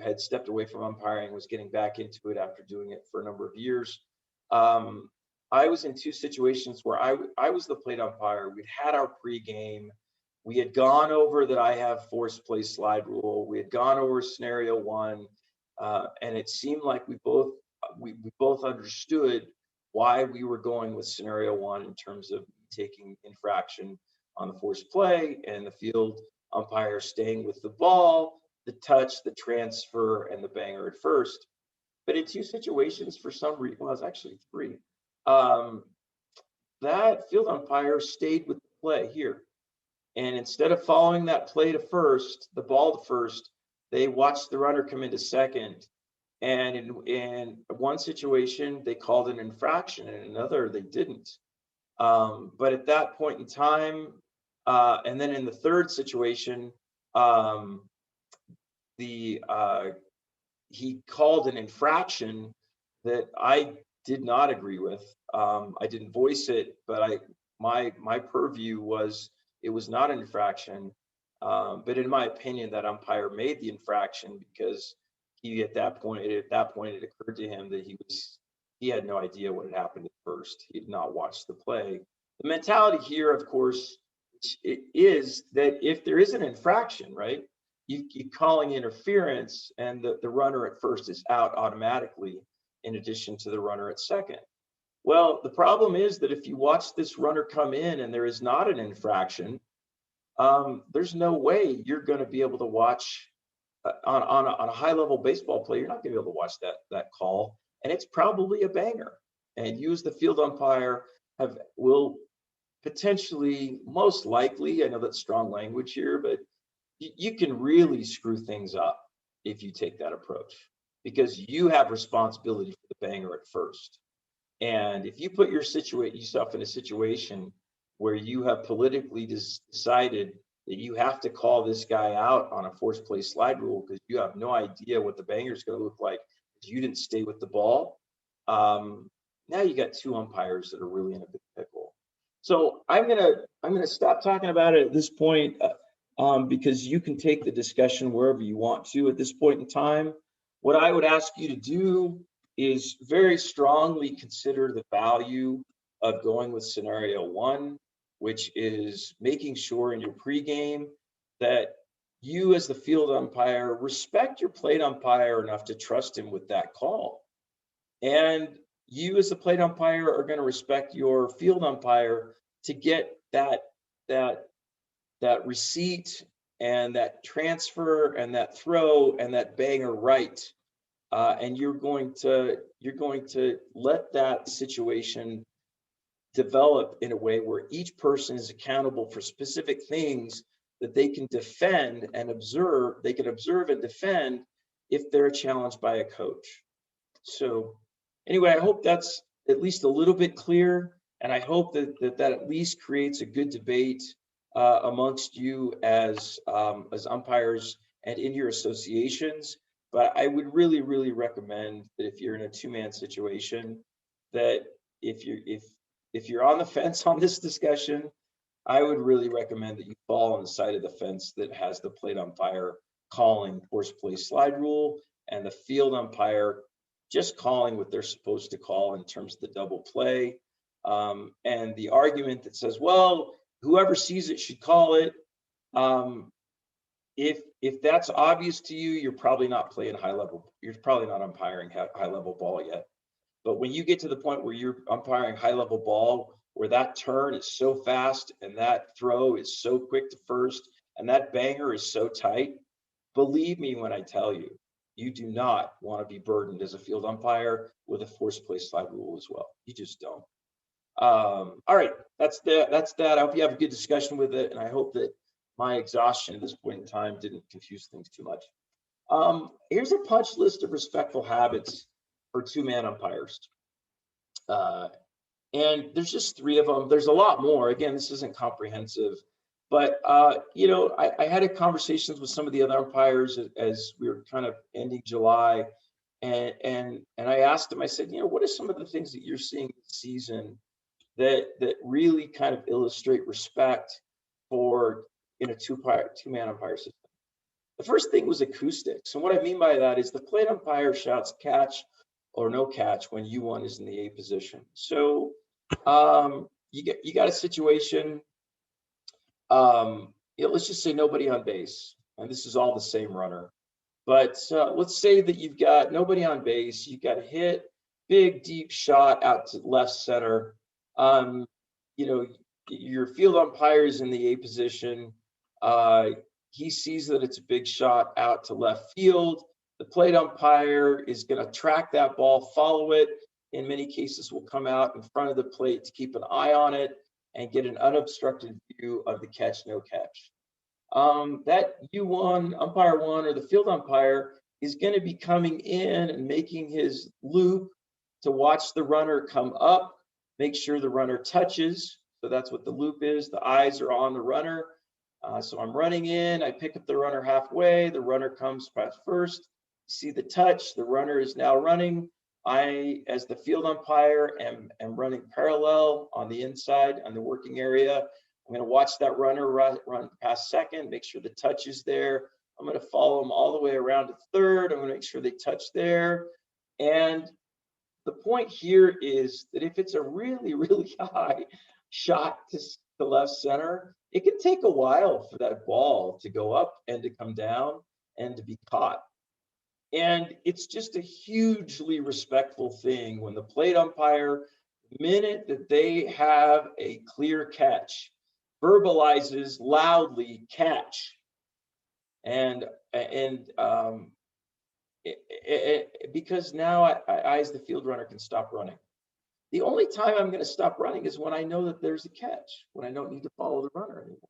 had stepped away from umpiring, was getting back into it after doing it for a number of years. I was in two situations where I was the plate umpire. We'd had our pregame. We had gone over that I have forced play slide rule. We had gone over scenario one, and it seemed like we both understood why we were going with scenario one in terms of taking infraction on the forced play and the field umpire staying with the ball, the touch, the transfer, and the banger at first. But in two situations, for some reason, well, it's actually three, that field umpire stayed with the play here. And instead of following that play to first, the ball to first, they watched the runner come into second. And in one situation, they called an infraction, and in another, they didn't. But at that point in time, and then in the third situation, he called an infraction that I did not agree with. I didn't voice it, but my purview was it was not an infraction. But in my opinion, that umpire made the infraction because at that point it occurred to him that he had no idea what had happened at first. He had not watched the play. The mentality here, of course, it is that if there is an infraction, right, you calling interference, and the runner at first is out automatically, in addition to the runner at second. Well, the problem is that if you watch this runner come in and there is not an infraction, there's no way you're going to be able to watch on a high level baseball play. You're not going to be able to watch that call, and it's probably a banger. And you as the field umpire will potentially, most likely, I know that's strong language here, but you can really screw things up if you take that approach, because you have responsibility for the banger at first. And if you put yourself in a situation where you have politically decided that you have to call this guy out on a forced play slide rule because you have no idea what the banger is going to look like because you didn't stay with the ball, now you got two umpires that are really in a big pickle. So I'm gonna stop talking about it at this point, because you can take the discussion wherever you want to at this point in time. What I would ask you to do is very strongly consider the value of going with scenario one, which is making sure in your pregame that you as the field umpire respect your plate umpire enough to trust him with that call. And you as the plate umpire are going to respect your field umpire to get that receipt and that transfer and that throw and that banger right. And you're going to let that situation develop in a way where each person is accountable for specific things that they can defend and observe. They can observe and defend if they're challenged by a coach. So anyway, I hope that's at least a little bit clear, and I hope that at least creates a good debate amongst you as umpires and in your associations. But I would really, really recommend that if you're in a two-man situation, that if you're on the fence on this discussion, I would really recommend that you fall on the side of the fence that has the plate umpire calling forced play slide rule and the field umpire just calling what they're supposed to call in terms of the double play. And the argument that says, well, whoever sees it should call it. If that's obvious to you, you're probably not playing high level. You're probably not umpiring high level ball yet. But when you get to the point where you're umpiring high level ball, where that turn is so fast and that throw is so quick to first and that banger is so tight, believe me when I tell you, you do not want to be burdened as a field umpire with a forced play slide rule as well. You just don't. All right, that's that. I hope you have a good discussion with it, and I hope that my exhaustion at this point in time didn't confuse things too much. Here's a punch list of respectful habits for two-man umpires. And there's just three of them. There's a lot more. Again, this isn't comprehensive, but I had a conversations with some of the other umpires as we were kind of ending July, and I asked them. I said, what are some of the things that you're seeing this season that really kind of illustrate respect for in a two-man umpire system? The first thing was acoustics, and what I mean by that is the plate umpire shouts catch or no catch when U1 is in the A position. So you got a situation let's just say nobody on base, and this is all the same runner. But let's say that you've got nobody on base, you've got a hit, big deep shot out to left center. Um, you know, your field umpire is in the A position. Uh, he sees that it's a big shot out to left field. The plate umpire is going to track that ball, follow it. In many cases, will come out in front of the plate to keep an eye on it and get an unobstructed view of the catch, no catch. That umpire one, or the field umpire is going to be coming in and making his loop to watch the runner come up, make sure the runner touches. So that's what the loop is. The eyes are on the runner. So I'm running in, I pick up the runner halfway, the runner comes past first, see the touch, the runner is now running. I, as the field umpire, am running parallel on the inside on the working area. I'm going to watch that runner run past second, make sure the touch is there. I'm going to follow them all the way around to third. I'm going to make sure they touch there. And the point here is that if it's a really, really high shot to the left center, it can take a while for that ball to go up and to come down and to be caught. And it's just a hugely respectful thing when the plate umpire, the minute that they have a clear catch, verbalizes loudly catch. And because now I, as the field runner, can stop running. The only time I'm going to stop running is when I know that there's a catch, when I don't need to follow the runner anymore.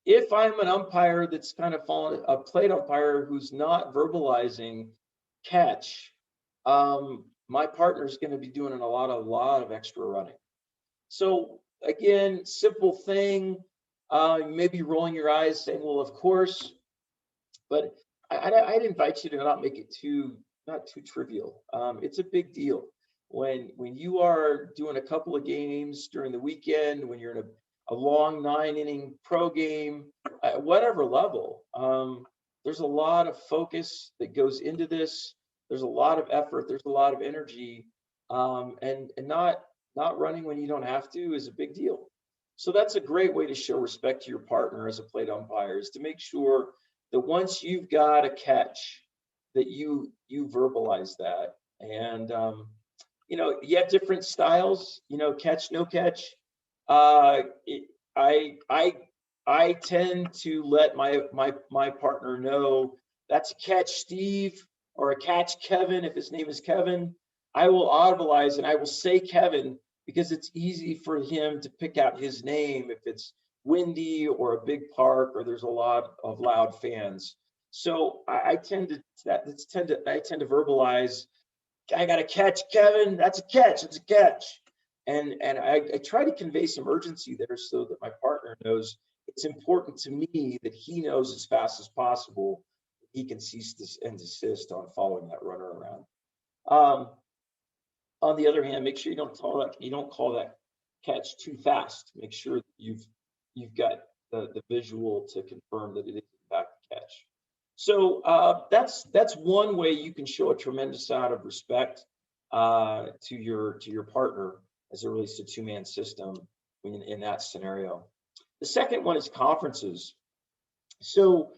If I'm an umpire that's kind of fallen, a plate umpire who's not verbalizing catch, my partner is going to be doing a lot of extra running. So again, simple thing, maybe rolling your eyes saying, well, of course, but I'd invite you to not make it not too trivial. It's a big deal. When you are doing a couple of games during the weekend, when you're in a long 9-inning pro game, at whatever level, there's a lot of focus that goes into this. There's a lot of effort. There's a lot of energy, and not running when you don't have to is a big deal. So that's a great way to show respect to your partner as a plate umpire, is to make sure that once you've got a catch, that you verbalize that. And you have different styles. Catch, no catch. I tend to let my partner know that's a catch, Steve, or a catch, Kevin, if his name is Kevin. I will audibilize and I will say Kevin, because it's easy for him to pick out his name if it's windy or a big park or there's a lot of loud fans. So I tend to verbalize, I got to catch, Kevin. That's a catch. It's a catch. And I try to convey some urgency there so that my partner knows it's important to me that he knows as fast as possible he can cease and desist on following that runner around. On the other hand, make sure you don't call that catch too fast. Make sure that you've got the visual to confirm that it is in fact a catch. So that's one way you can show a tremendous amount of respect to your partner as it relates to two-man system in that scenario. The second one is conferences. So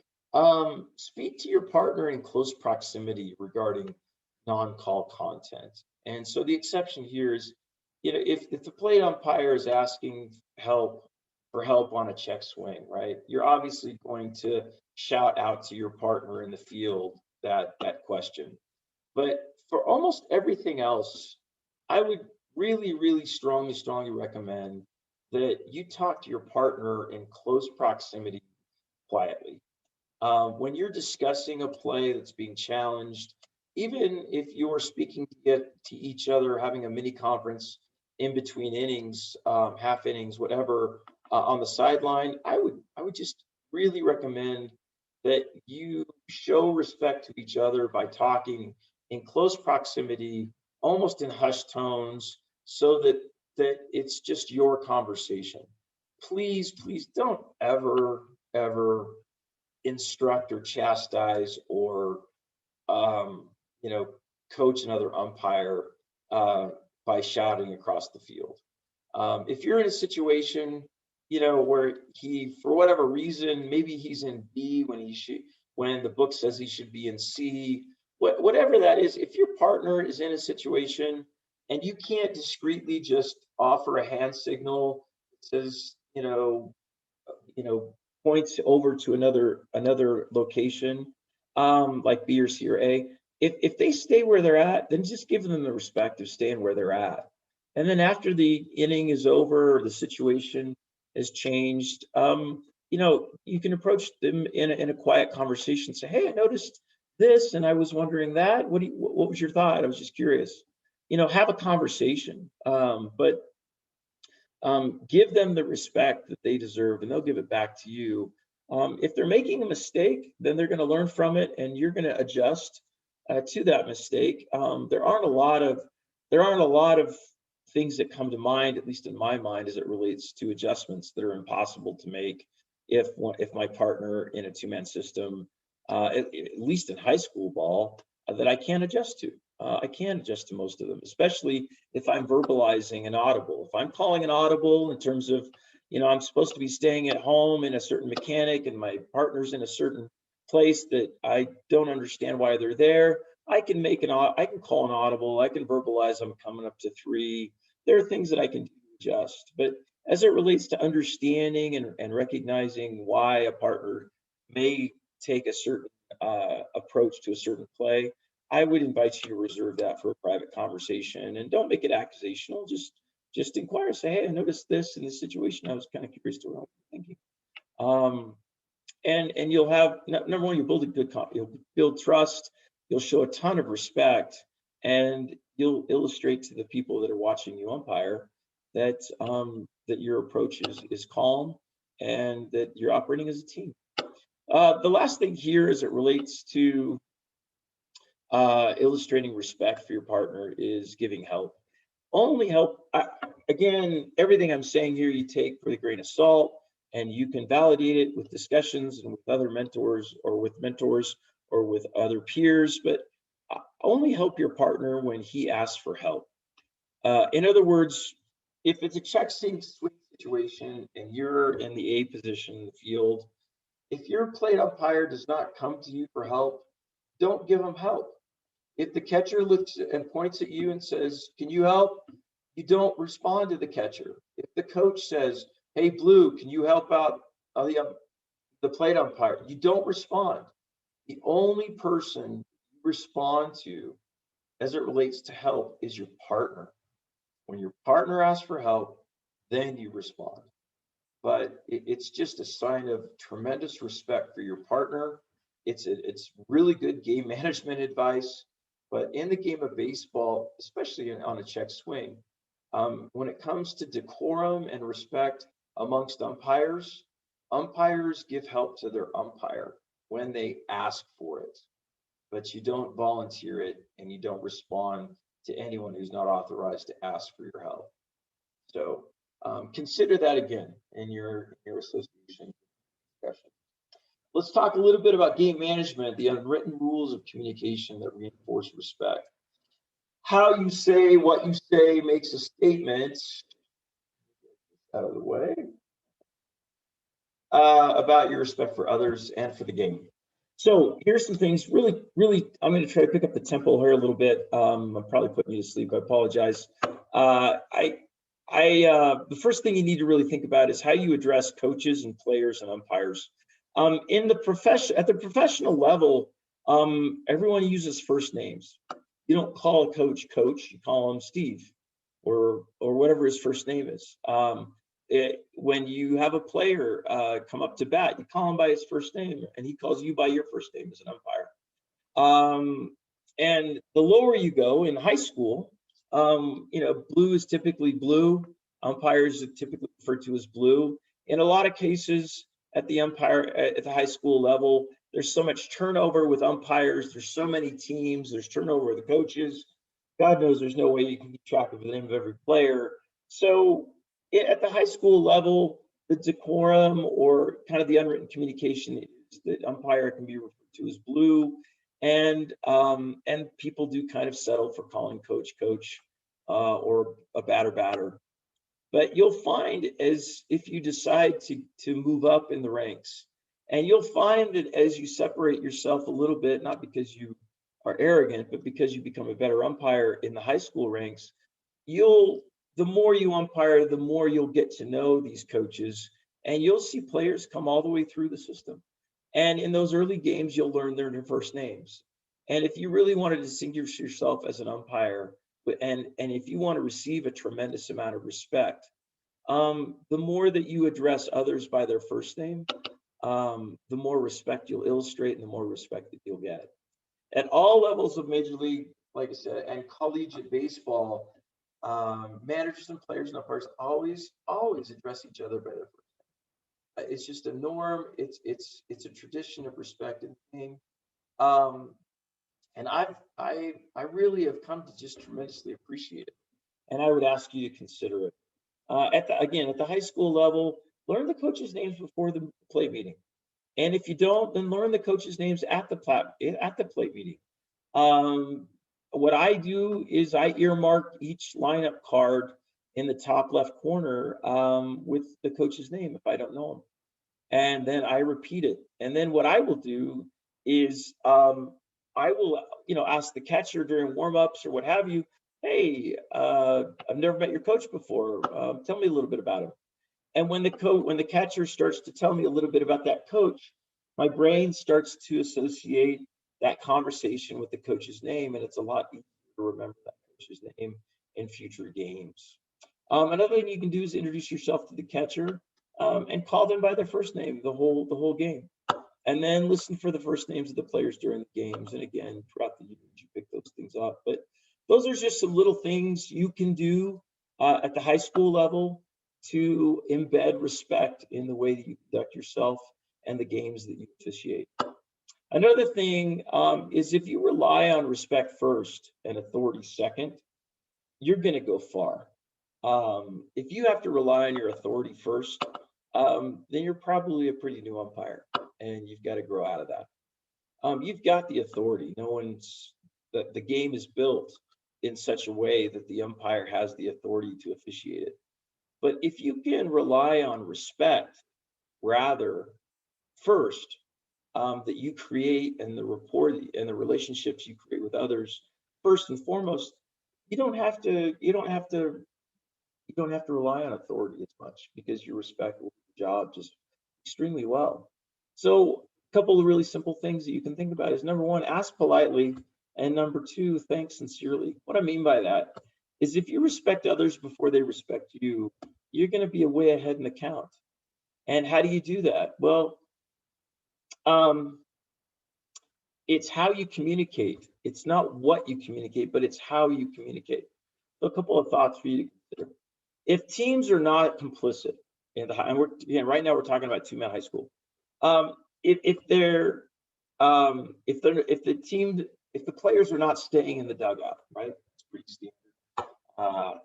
speak to your partner in close proximity regarding non-call content. And so the exception here is, if the plate umpire is asking for help on a check swing, right? You're obviously going to shout out to your partner in the field that question. But for almost everything else, I would really, really strongly recommend that you talk to your partner in close proximity quietly. When you're discussing a play that's being challenged, even if you're speaking to each other, having a mini conference in between innings, half innings, whatever, on the sideline, I would just really recommend that you show respect to each other by talking in close proximity, almost in hushed tones, so that it's just your conversation. Please don't ever instruct or chastise or coach another umpire by shouting across the field. If you're in a situation where he, for whatever reason, maybe he's in B when when the book says he should be in C, whatever that is, if your partner is in a situation and you can't discreetly just offer a hand signal that says, you know, points over to another location, like B or C or A. If they stay where they're at, then just give them the respect of staying where they're at. And then after the inning is over or the situation has changed, you can approach them in a quiet conversation. Say, hey, I noticed this, and I was wondering that. What was your thought? I was just curious. Have a conversation, but give them the respect that they deserve, and they'll give it back to you. If they're making a mistake, then they're going to learn from it, and you're going to adjust to that mistake. There aren't a lot of things that come to mind, at least in my mind, as it relates to adjustments that are impossible to make if my partner in a two-man system, at least in high school ball, that I can't adjust to. I can adjust to most of them, especially if I'm verbalizing an audible. If I'm calling an audible in terms of, I'm supposed to be staying at home in a certain mechanic and my partner's in a certain place that I don't understand why they're there, I can call an audible. I can verbalize I'm coming up to 3. There are things that I can adjust. But as it relates to understanding and recognizing why a partner may take a certain approach to a certain play, I would invite you to reserve that for a private conversation, and don't make it accusational. Just inquire. Say, hey, I noticed this in this situation. I was kind of curious to what you're thinking. And you'll have, number one, you'll build trust. You'll show a ton of respect, and you'll illustrate to the people that are watching you umpire that that your approach is calm and that you're operating as a team. The last thing here, as it relates to illustrating respect for your partner, is giving help. Only help. Again, everything I'm saying here, you take with a grain of salt, and you can validate it with discussions and with other mentors or with other peers. But only help your partner when he asks for help. In other words, if it's a check swing situation and you're in the A position in the field, if your plate umpire does not come to you for help, don't give him help. If the catcher looks and points at you and says, can you help? You don't respond to the catcher. If the coach says, hey, Blue, can you help out the plate umpire? You don't respond. The only person you respond to as it relates to help is your partner. When your partner asks for help, then you respond. But it's just a sign of tremendous respect for your partner. It's really good game management advice. But in the game of baseball, especially on a check swing, when it comes to decorum and respect amongst umpires, umpires give help to their umpire when they ask for it, but you don't volunteer it and you don't respond to anyone who's not authorized to ask for your help. So consider that again in your association discussion. Let's talk a little bit about game management, the unwritten rules of communication that reinforce respect. How you say what you say makes a statement, out of the way, about your respect for others and for the game. So here's some things. Really, I'm going to try to pick up the tempo here a little bit. I'm probably putting you to sleep. I apologize. The first thing you need to really think about is how you address coaches and players and umpires. At the professional level, everyone uses first names. You don't call a coach, you call him Steve, or whatever his first name is. When you have a player come up to bat, you call him by his first name, and he calls you by your first name as an umpire. And the lower you go in high school, blue is typically blue. Umpires are typically referred to as blue. In a lot of cases at the high school level, there's so much turnover with umpires. There's so many teams. There's turnover with the coaches. God knows there's no way you can keep track of the name of every player. So at the high school level, the decorum or kind of the unwritten communication is that umpire can be referred to as blue, and people do kind of settle for calling coach, or a batter. But you'll find, as if you decide to move up in the ranks, and you'll find that as you separate yourself a little bit, not because you are arrogant, but because you become a better umpire in the high school ranks, the more you umpire, the more you'll get to know these coaches, and you'll see players come all the way through the system. And in those early games, you'll learn their first names. And if you really want to distinguish yourself as an umpire, and if you want to receive a tremendous amount of respect, the more that you address others by their first name, the more respect you'll illustrate and the more respect that you'll get. At all levels of Major League, like I said, and collegiate baseball, managers and players and umpires always address each other by their first name. It's just a norm. It's a tradition of respect and thing. And I really have come to just tremendously appreciate it. And I would ask you to consider it. At the high school level, learn the coaches' names before the plate meeting. And if you don't, then learn the coaches' names at the plate meeting. What I do is I earmark each lineup card in the top left corner with the coach's name if I don't know him. And then I repeat it. And then what I will do is I will, ask the catcher during warm-ups or what have you, hey, I've never met your coach before. Tell me a little bit about him. And when the catcher starts to tell me a little bit about that coach, my brain starts to associate that conversation with the coach's name, and it's a lot easier to remember that coach's name in future games. Another thing you can do is introduce yourself to the catcher and call them by their first name the whole game. And then listen for the first names of the players during the games. And again, throughout the years, you pick those things up. But those are just some little things you can do at the high school level to embed respect in the way that you conduct yourself and the games that you officiate. Another thing is if you rely on respect first and authority second, you're going to go far. If you have to rely on your authority first, then you're probably a pretty new umpire, and you've got to grow out of that. You've got the authority. The game is built in such a way that the umpire has the authority to officiate it. But if you can rely on respect rather first, that you create and the rapport and the relationships you create with others first and foremost, you don't have to rely on authority as much because you respect the job just extremely well. So a couple of really simple things that you can think about is number one, ask politely, and number two, thank sincerely. What I mean by that is if you respect others before they respect you, you're going to be way ahead in the count. And how do you do that? Well, it's how you communicate. It's not what you communicate, but it's how you communicate. So a couple of thoughts for you to consider. If teams are not complicit in the high, and right now we're talking about two-man high school. If the players are not staying in the dugout, right? It's pretty standard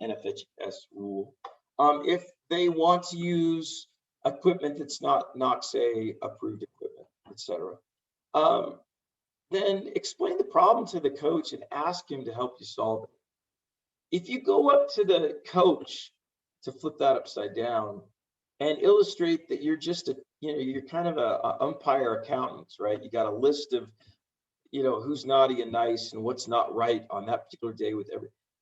NFHS rule. If they want to use equipment that's not NOCSA approved equipment, etc., then explain the problem to the coach and ask him to help you solve it. If you go up to the coach, to flip that upside down, and illustrate that you're just you're kind of a umpire accountant, right? You got a list of, who's naughty and nice and what's not right on that particular day with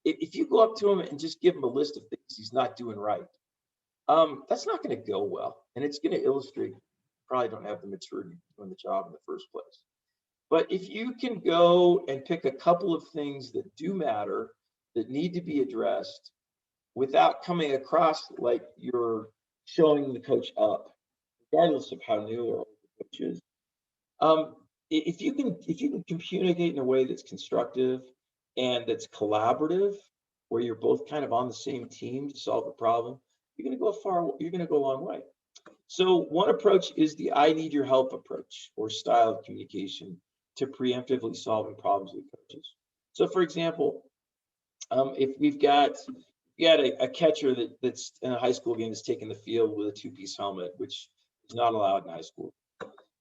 if you go up to him and just give him a list of things he's not doing right, that's not going to go well. And it's going to illustrate you probably don't have the maturity doing the job in the first place. But if you can go and pick a couple of things that do matter, that need to be addressed, without coming across like you're showing the coach up, regardless of how new or old the coach is. If you can communicate in a way that's constructive and that's collaborative, where you're both kind of on the same team to solve a problem, you're going to go far. You're going to go a long way. So one approach is the "I need your help" approach or style of communication to preemptively solving problems with coaches. So, for example, if we've got a catcher that's in a high school game that's taking the field with a two-piece helmet, which is not allowed in high school.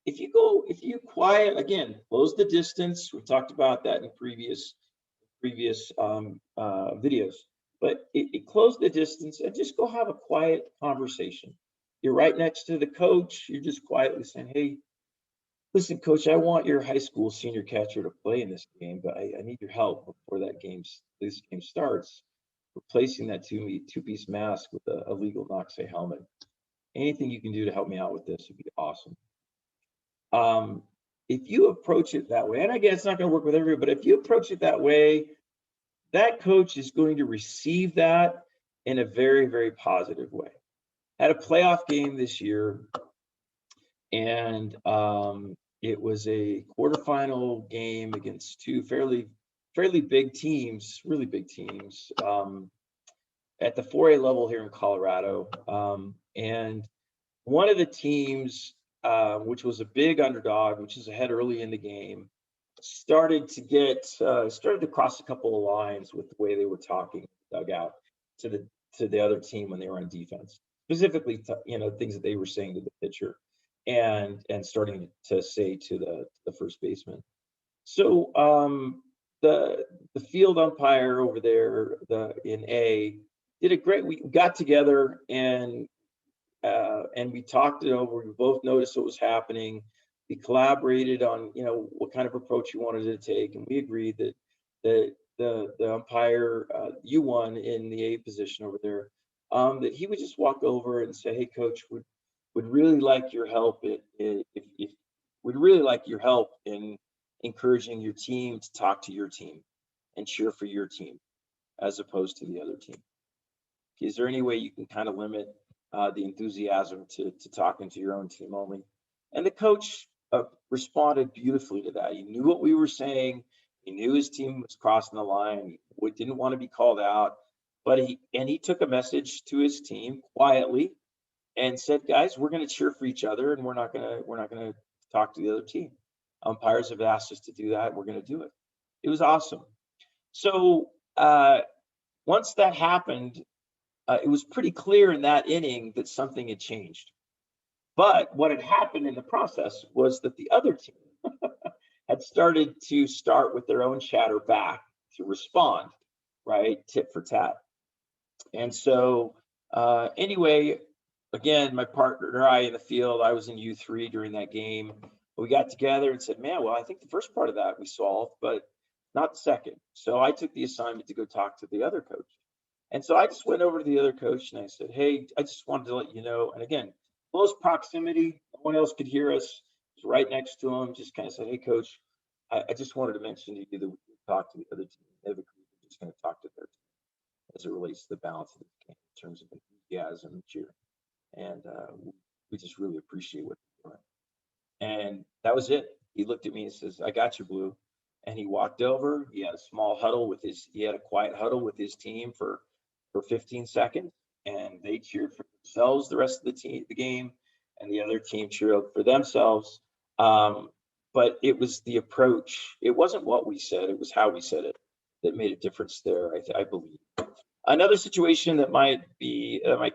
If you quiet, again, close the distance. We talked about that in previous videos. but it closed the distance and just go have a quiet conversation. You're right next to the coach. You're just quietly saying, hey, listen, coach, I want your high school senior catcher to play in this game, but I need your help before this game starts, replacing that two-piece mask with a legal Noxay helmet. Anything you can do to help me out with this would be awesome. If you approach it that way, and again, it's not going to work with everybody, but if you approach it that way, that coach is going to receive that in a very, very positive way. Had a playoff game this year, and it was a quarterfinal game against two fairly big teams, really big teams, at the 4A level here in Colorado. And one of the teams, which was a big underdog, which is ahead early in the game, started to cross a couple of lines with the way they were talking dugout to the other team when they were on defense, specifically things that they were saying to the pitcher and starting to say to the first baseman. So the field umpire over there, in A, did a great. We got together and we talked it over. We both noticed what was happening. We collaborated on what kind of approach you wanted to take, and we agreed that the umpire, U1 in the A position over there, that he would just walk over and say, "Hey, coach, would really like your help if would really like your help in encouraging your team to talk to your team and cheer for your team as opposed to the other team. Is there any way you can kind of limit the enthusiasm to talking to your own team only?" And the coach responded beautifully to that. He knew what we were saying. He knew his team was crossing the line. He didn't want to be called out, but he took a message to his team quietly and said, "Guys, we're going to cheer for each other, and we're not going to talk to the other team. Umpires have asked us to do that. We're going to do it." It was awesome. So once that happened, it was pretty clear in that inning that something had changed. But what had happened in the process was that the other team had started with their own chatter back to respond, right, tit for tat. And so anyway, again, my partner and I in the field, I was in U3 during that game. We got together and said, "Man, well, I think the first part of that we solved, but not the second." So I took the assignment to go talk to the other coach. And so I just went over to the other coach and I said, "Hey, I just wanted to let you know." And again, close proximity, no one else could hear us. I was right next to him, just kind of said, "Hey, coach, I just wanted to mention to you that we talked to the other team. They've agreed we're just going to talk to their team as it relates to the balance of the game in terms of enthusiasm and cheering. And we just really appreciate what you're doing." And that was it. He looked at me and says, "I got you, Blue." And he walked over. He had a quiet huddle with his team for 15 seconds, and they cheered for themselves the rest of the game, and the other team cheered for themselves. But it was the approach. It wasn't what we said. It was how we said it that made a difference there, I believe. Another situation that might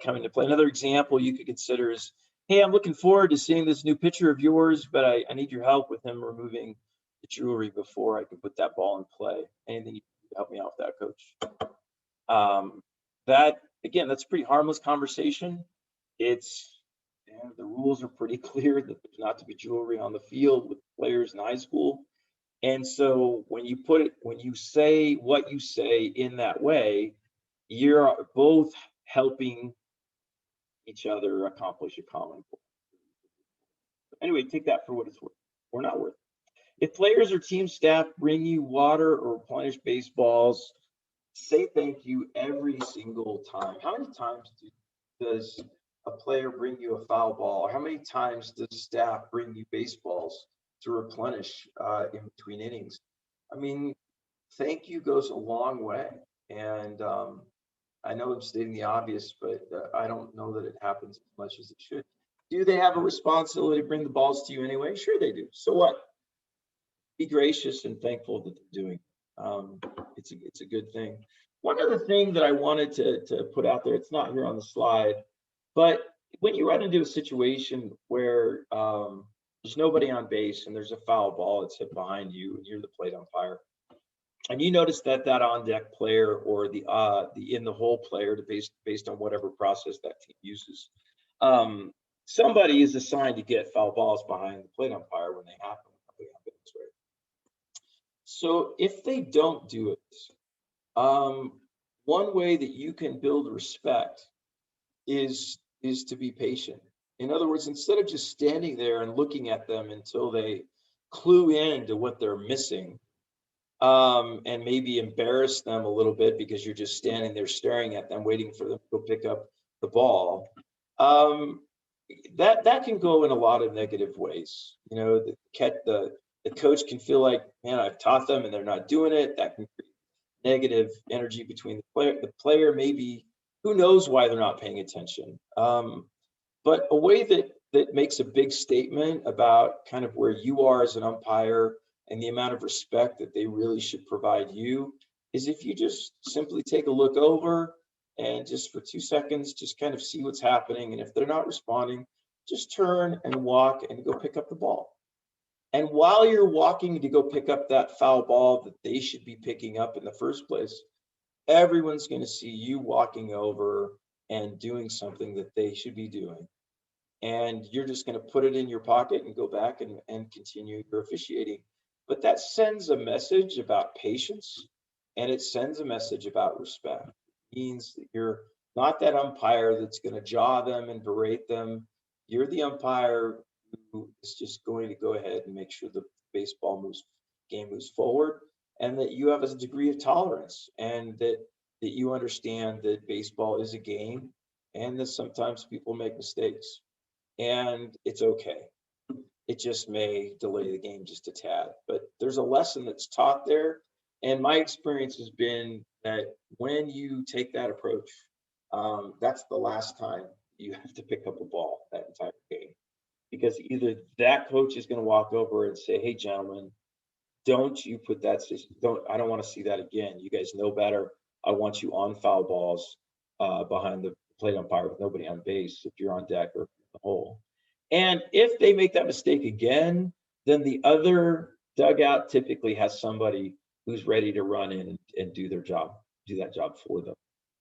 come into play, another example you could consider is, "Hey, I'm looking forward to seeing this new pitcher of yours, but I need your help with him removing the jewelry before I can put that ball in play. Anything you can help me out with that, coach?" That's a pretty harmless conversation. The rules are pretty clear that there's not to be jewelry on the field with players in high school. And so when you say what you say in that way, you're both helping each other accomplish a common goal. Anyway, take that for what it's worth or not worth. If players or team staff bring you water or replenish baseballs, say thank you every single time. How many times does a player bring you a foul ball? How many times does staff bring you baseballs to replenish in between innings? I mean, thank you goes a long way. And I know I'm stating the obvious, but I don't know that it happens as much as it should. Do they have a responsibility to bring the balls to you anyway? Sure they do. So what? Be gracious and thankful that they're doing. It's a good thing. One other thing that I wanted to put out there, it's not here on the slide, but when you run into a situation where there's nobody on base and there's a foul ball that's hit behind you and you're the plate umpire, And you notice that that on deck player or the in the hole player, based on whatever process that team uses, um, somebody is assigned to get foul balls behind the plate umpire when they happen. Right? So if they don't do it, one way that you can build respect is to be patient. In other words, instead of just standing there and looking at them until they clue in to what they're missing, and maybe embarrass them a little bit because you're just standing there staring at them, waiting for them to go pick up the ball. Um, that can go in a lot of negative ways. You know, the coach can feel like, man, I've taught them and they're not doing it. That can create negative energy between the player maybe, who knows why they're not paying attention. But a way that makes a big statement about kind of where you are as an umpire and the amount of respect that they really should provide you is if you just simply take a look over and just for 2 seconds, just kind of see what's happening. And if they're not responding, just turn and walk and go pick up the ball. And while you're walking to go pick up that foul ball that they should be picking up in the first place, everyone's going to see you walking over and doing something that they should be doing. And you're just going to put it in your pocket and go back and continue your officiating. But that sends a message about patience, and it sends a message about respect. It means that you're not that umpire that's going to jaw them and berate them. You're the umpire who is just going to go ahead and make sure the game moves forward, and that you have a degree of tolerance, and that you understand that baseball is a game, and that sometimes people make mistakes, and it's okay. It just may delay the game just a tad, but there's a lesson that's taught there. And my experience has been that when you take that approach, that's the last time you have to pick up a ball that entire game. Because either that coach is going to walk over and say, hey, gentlemen, don't you put that, I don't want to see that again. You guys know better. I want you on foul balls behind the plate umpire with nobody on base if you're on deck or in the hole. And if they make that mistake again, then the other dugout typically has somebody who's ready to run in and do their job, do that job for them.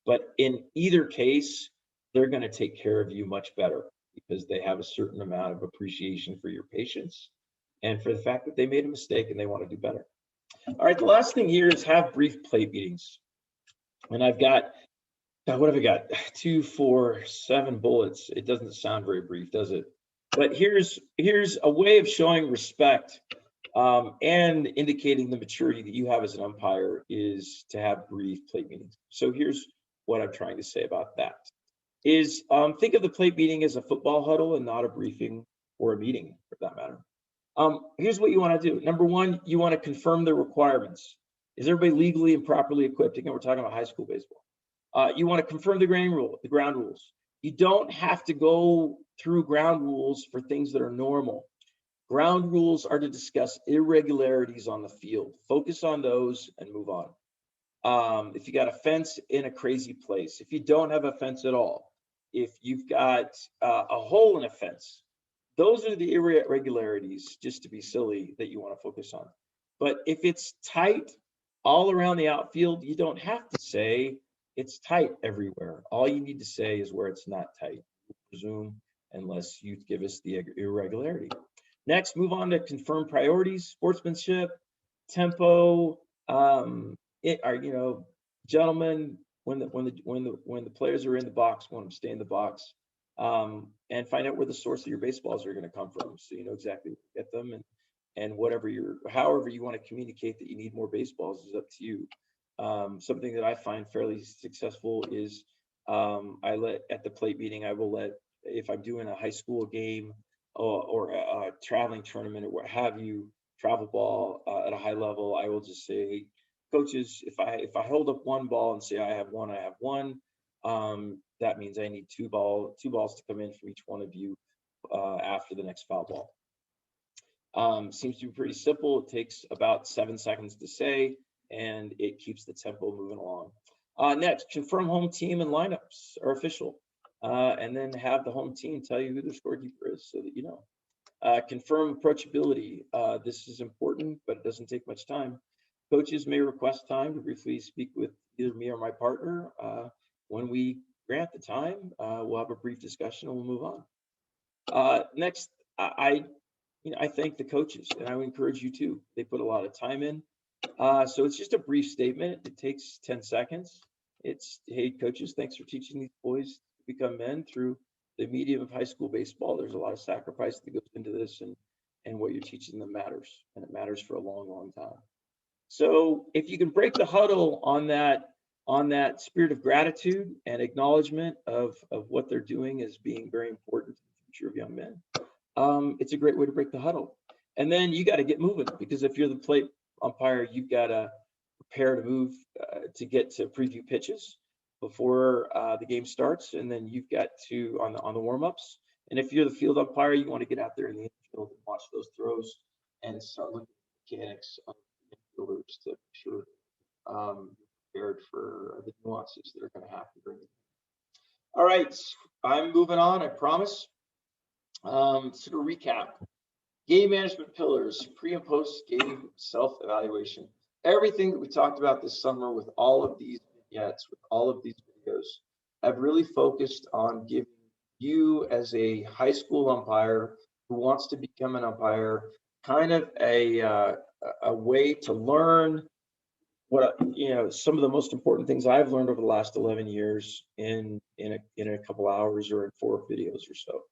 But in either case, they're going to take care of you much better because they have a certain amount of appreciation for your patience and for the fact that they made a mistake and they want to do better. All right, the last thing here is have brief plate meetings. And I've got, what have I got? 2, 4, 7 bullets. It doesn't sound very brief, does it? But here's a way of showing respect and indicating the maturity that you have as an umpire is to have brief plate meetings. So here's what I'm trying to say about that. Is think of the plate meeting as a football huddle and not a briefing or a meeting, for that matter. Here's what you want to do. Number one, you want to confirm the requirements. Is everybody legally and properly equipped? Again, we're talking about high school baseball. You want to confirm the ground rules. You don't have to go through ground rules for things that are normal. Ground rules are to discuss irregularities on the field. Focus on those and move on. If you got a fence in a crazy place, if you don't have a fence at all, if you've got a hole in a fence, those are the irregularities, just to be silly, that you want to focus on. But if it's tight all around the outfield, you don't have to say it's tight everywhere. All you need to say is where it's not tight, presume, unless you give us the irregularity. Next, move on to confirm priorities, sportsmanship, tempo. Gentlemen, when the players are in the box, want them to stay in the box, and find out where the source of your baseballs are going to come from, so you know exactly where to get them, and however you want to communicate that you need more baseballs is up to you. Something that I find fairly successful is at the plate meeting, I will let, if I'm doing a high school game or a traveling tournament or what have you, travel ball at a high level, I will just say, hey, coaches, if I hold up one ball and say I have one, that means I need two balls to come in from each one of you after the next foul ball. Seems to be pretty simple. It takes about 7 seconds to say, and it keeps the tempo moving along. Next, confirm home team and lineups are official, and then have the home team tell you who the scorekeeper is so that you know. Confirm approachability. This is important, but it doesn't take much time. Coaches may request time to briefly speak with either me or my partner. When we grant the time, we'll have a brief discussion and we'll move on. Next, I thank the coaches, and I would encourage you too. They put a lot of time in. So it's just a brief statement. It takes 10 seconds. It's, hey, coaches, thanks for teaching these boys to become men through the medium of high school baseball. There's a lot of sacrifice that goes into this, and what you're teaching them matters, and it matters for a long, long time. So if you can break the huddle on that spirit of gratitude and acknowledgement of what they're doing as being very important to the future of young men, it's a great way to break the huddle. And then you got to get moving, because if you're the plate umpire, you've got to prepare to move to get to preview pitches before the game starts, and then you've got to on the warm-ups. And if you're the field umpire, you want to get out there in the infield and watch those throws and start looking at the mechanics of the infielders to make sure you're prepared for the nuances that are going to happen during the game. All right, I'm moving on, I promise. Sort of recap. Game management pillars, pre and post game self-evaluation. Everything that we talked about this summer with all of these vignettes, with all of these videos, have really focused on giving you as a high school umpire who wants to become an umpire kind of a way to learn what, some of the most important things I've learned over the last 11 years in a couple hours or in 4 videos or so.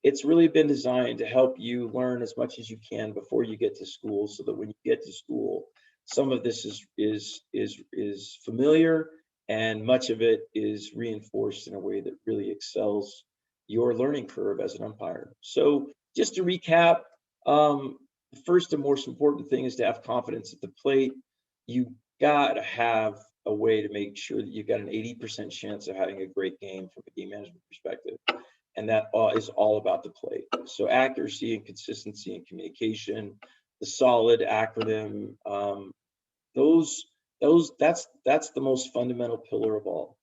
It's really been designed to help you learn as much as you can before you get to school, so that when you get to school, some of this is familiar, and much of it is reinforced in a way that really excels your learning curve as an umpire. So just to recap, the first and most important thing is to have confidence at the plate. You got to have a way to make sure that you've got an 80% chance of having a great game from a game management perspective. And that is all about the plate. So accuracy and consistency and communication, the solid acronym, that's the most fundamental pillar of all.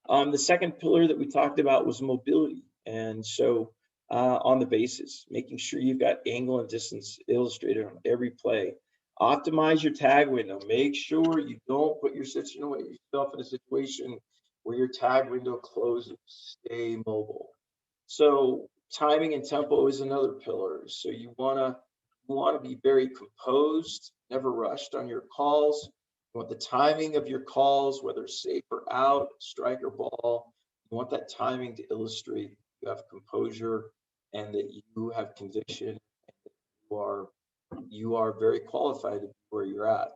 The second pillar that we talked about was mobility. And so on the bases, making sure you've got angle and distance illustrated on every play. Optimize your tag window. Make sure you don't put yourself in a situation where your tag window closes. Stay mobile. So timing and tempo is another pillar. So you want to be very composed, never rushed on your calls. You want the timing of your calls, whether safe or out, strike or ball. You want that timing to illustrate you have composure and that you have conviction, and that you are very qualified to be where you're at.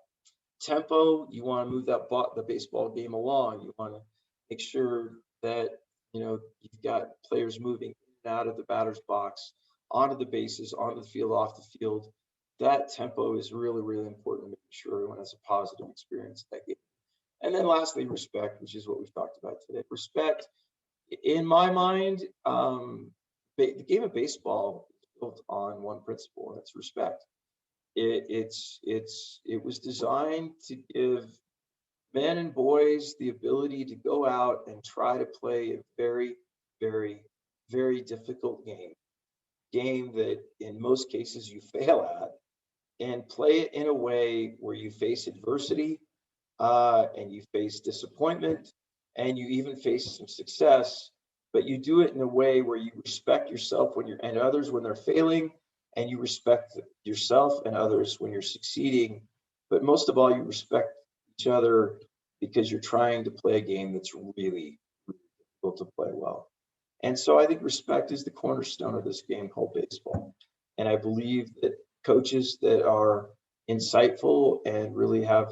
Tempo, you want to move the baseball game along. You want to make sure that you've got players moving in and out of the batter's box, onto the bases, onto the field, off the field. That tempo is really, really important to make sure everyone has a positive experience at that game. And then lastly, respect, which is what we've talked about today. Respect, in my mind, the game of baseball is built on one principle, and it's respect. It was designed to give men and boys the ability to go out and try to play a very, very, very difficult game that in most cases you fail at, and play it in a way where you face adversity and you face disappointment and you even face some success, but you do it in a way where you respect yourself and others when they're failing, and you respect yourself and others when you're succeeding. But most of all, you respect each other because you're trying to play a game that's really, really difficult to play well. And so I think respect is the cornerstone of this game called baseball. And I believe that coaches that are insightful and really have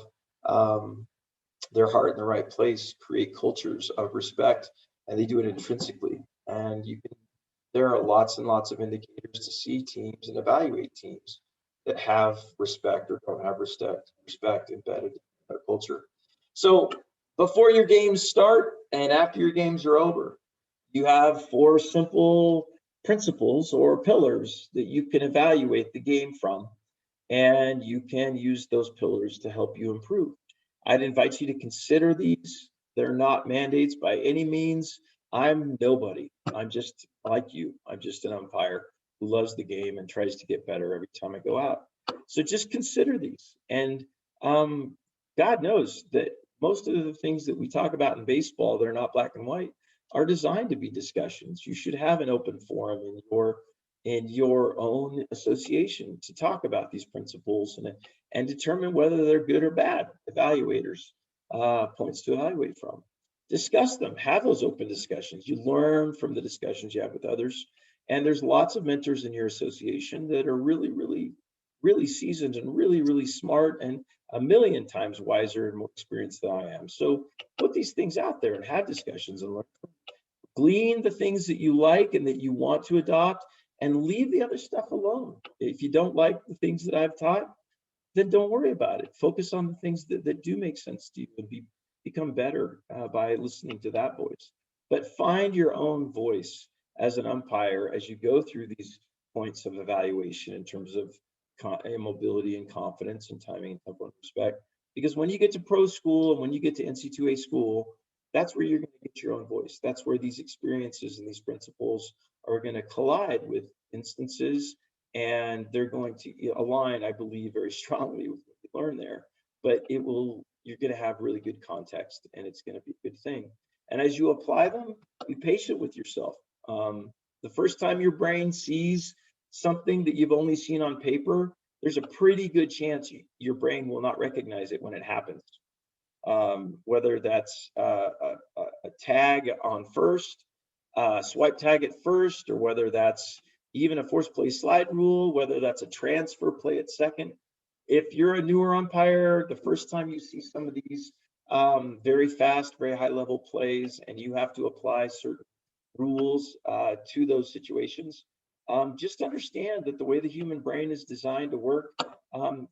their heart in the right place create cultures of respect, and they do it intrinsically. And there are lots and lots of indicators to see teams and evaluate teams that have respect or don't have respect embedded in their culture. So before your games start and after your games are over, you have 4 simple principles or pillars that you can evaluate the game from, and you can use those pillars to help you improve. I'd invite you to consider these. They're not mandates by any means. I'm nobody. I'm just like you. I'm just an umpire who loves the game and tries to get better every time I go out. So just consider these, and God knows that most of the things that we talk about in baseball that are not black and white are designed to be discussions. You should have an open forum in your own association to talk about these principles and determine whether they're good or bad. Evaluators, points to evaluate from. Discuss them. Have those open discussions. You learn from the discussions you have with others. And there's lots of mentors in your association that are really, really, really seasoned and really, really smart and a million times wiser and more experienced than I am. So put these things out there and have discussions and learn. Glean the things that you like and that you want to adopt and leave the other stuff alone. If you don't like the things that I've taught, then don't worry about it. Focus on the things that do make sense to you and become better by listening to that voice. But find your own voice as an umpire as you go through these points of evaluation in terms of mobility and confidence and timing and tempo and respect. Because when you get to pro school and when you get to NC2A school, that's where you're going to get your own voice. That's where these experiences and these principles are going to collide with instances, and they're going to align, I believe, very strongly with what you learn there. But you're going to have really good context, and it's going to be a good thing. And as you apply them, be patient with yourself. The first time your brain sees something that you've only seen on paper, there's a pretty good chance your brain will not recognize it when it happens. Whether that's a tag on first, swipe tag at first, or whether that's even a force play slide rule, whether that's a transfer play at second. If you're a newer umpire, the first time you see some of these very fast, very high level plays, and you have to apply certain rules to those situations, just understand that the way the human brain is designed to work,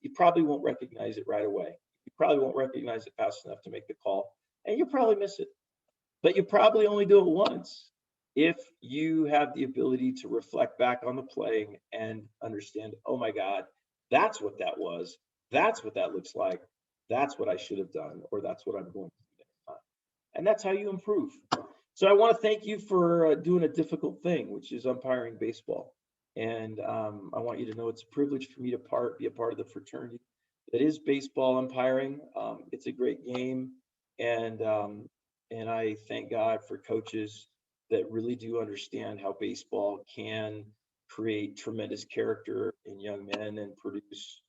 you probably won't recognize it right away. You probably won't recognize it fast enough to make the call, and you'll probably miss it. But you probably only do it once if you have the ability to reflect back on the playing and understand, oh my God, that's what that was. That's what that looks like. That's what I should have done, or that's what I'm going to do next time. And that's how you improve. So I want to thank you for doing a difficult thing, which is umpiring baseball. And I want you to know it's a privilege for me to be a part of the fraternity that is baseball umpiring. It's a great game, and I thank God for coaches that really do understand how baseball can create tremendous character in young men and produce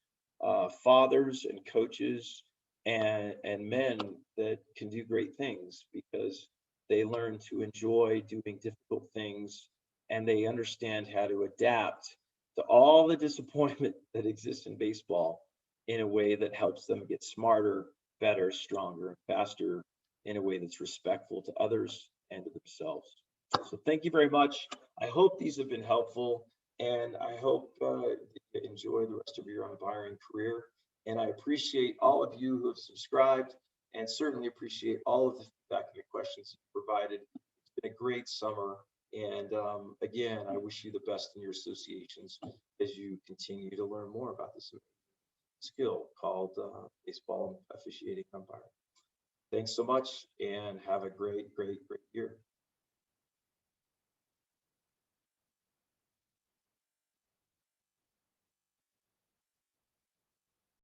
fathers and coaches and men that can do great things because they learn to enjoy doing difficult things and they understand how to adapt to all the disappointment that exists in baseball in a way that helps them get smarter, better, stronger, and faster in a way that's respectful to others and to themselves. So thank you very much. I hope these have been helpful, and I hope you enjoy the rest of your umpiring career. And I appreciate all of you who have subscribed, and certainly appreciate all of the feedback and your questions you provided. It's been a great summer. And again, I wish you the best in your associations as you continue to learn more about this skill called baseball officiating umpiring. Thanks so much and have a great, great, great year.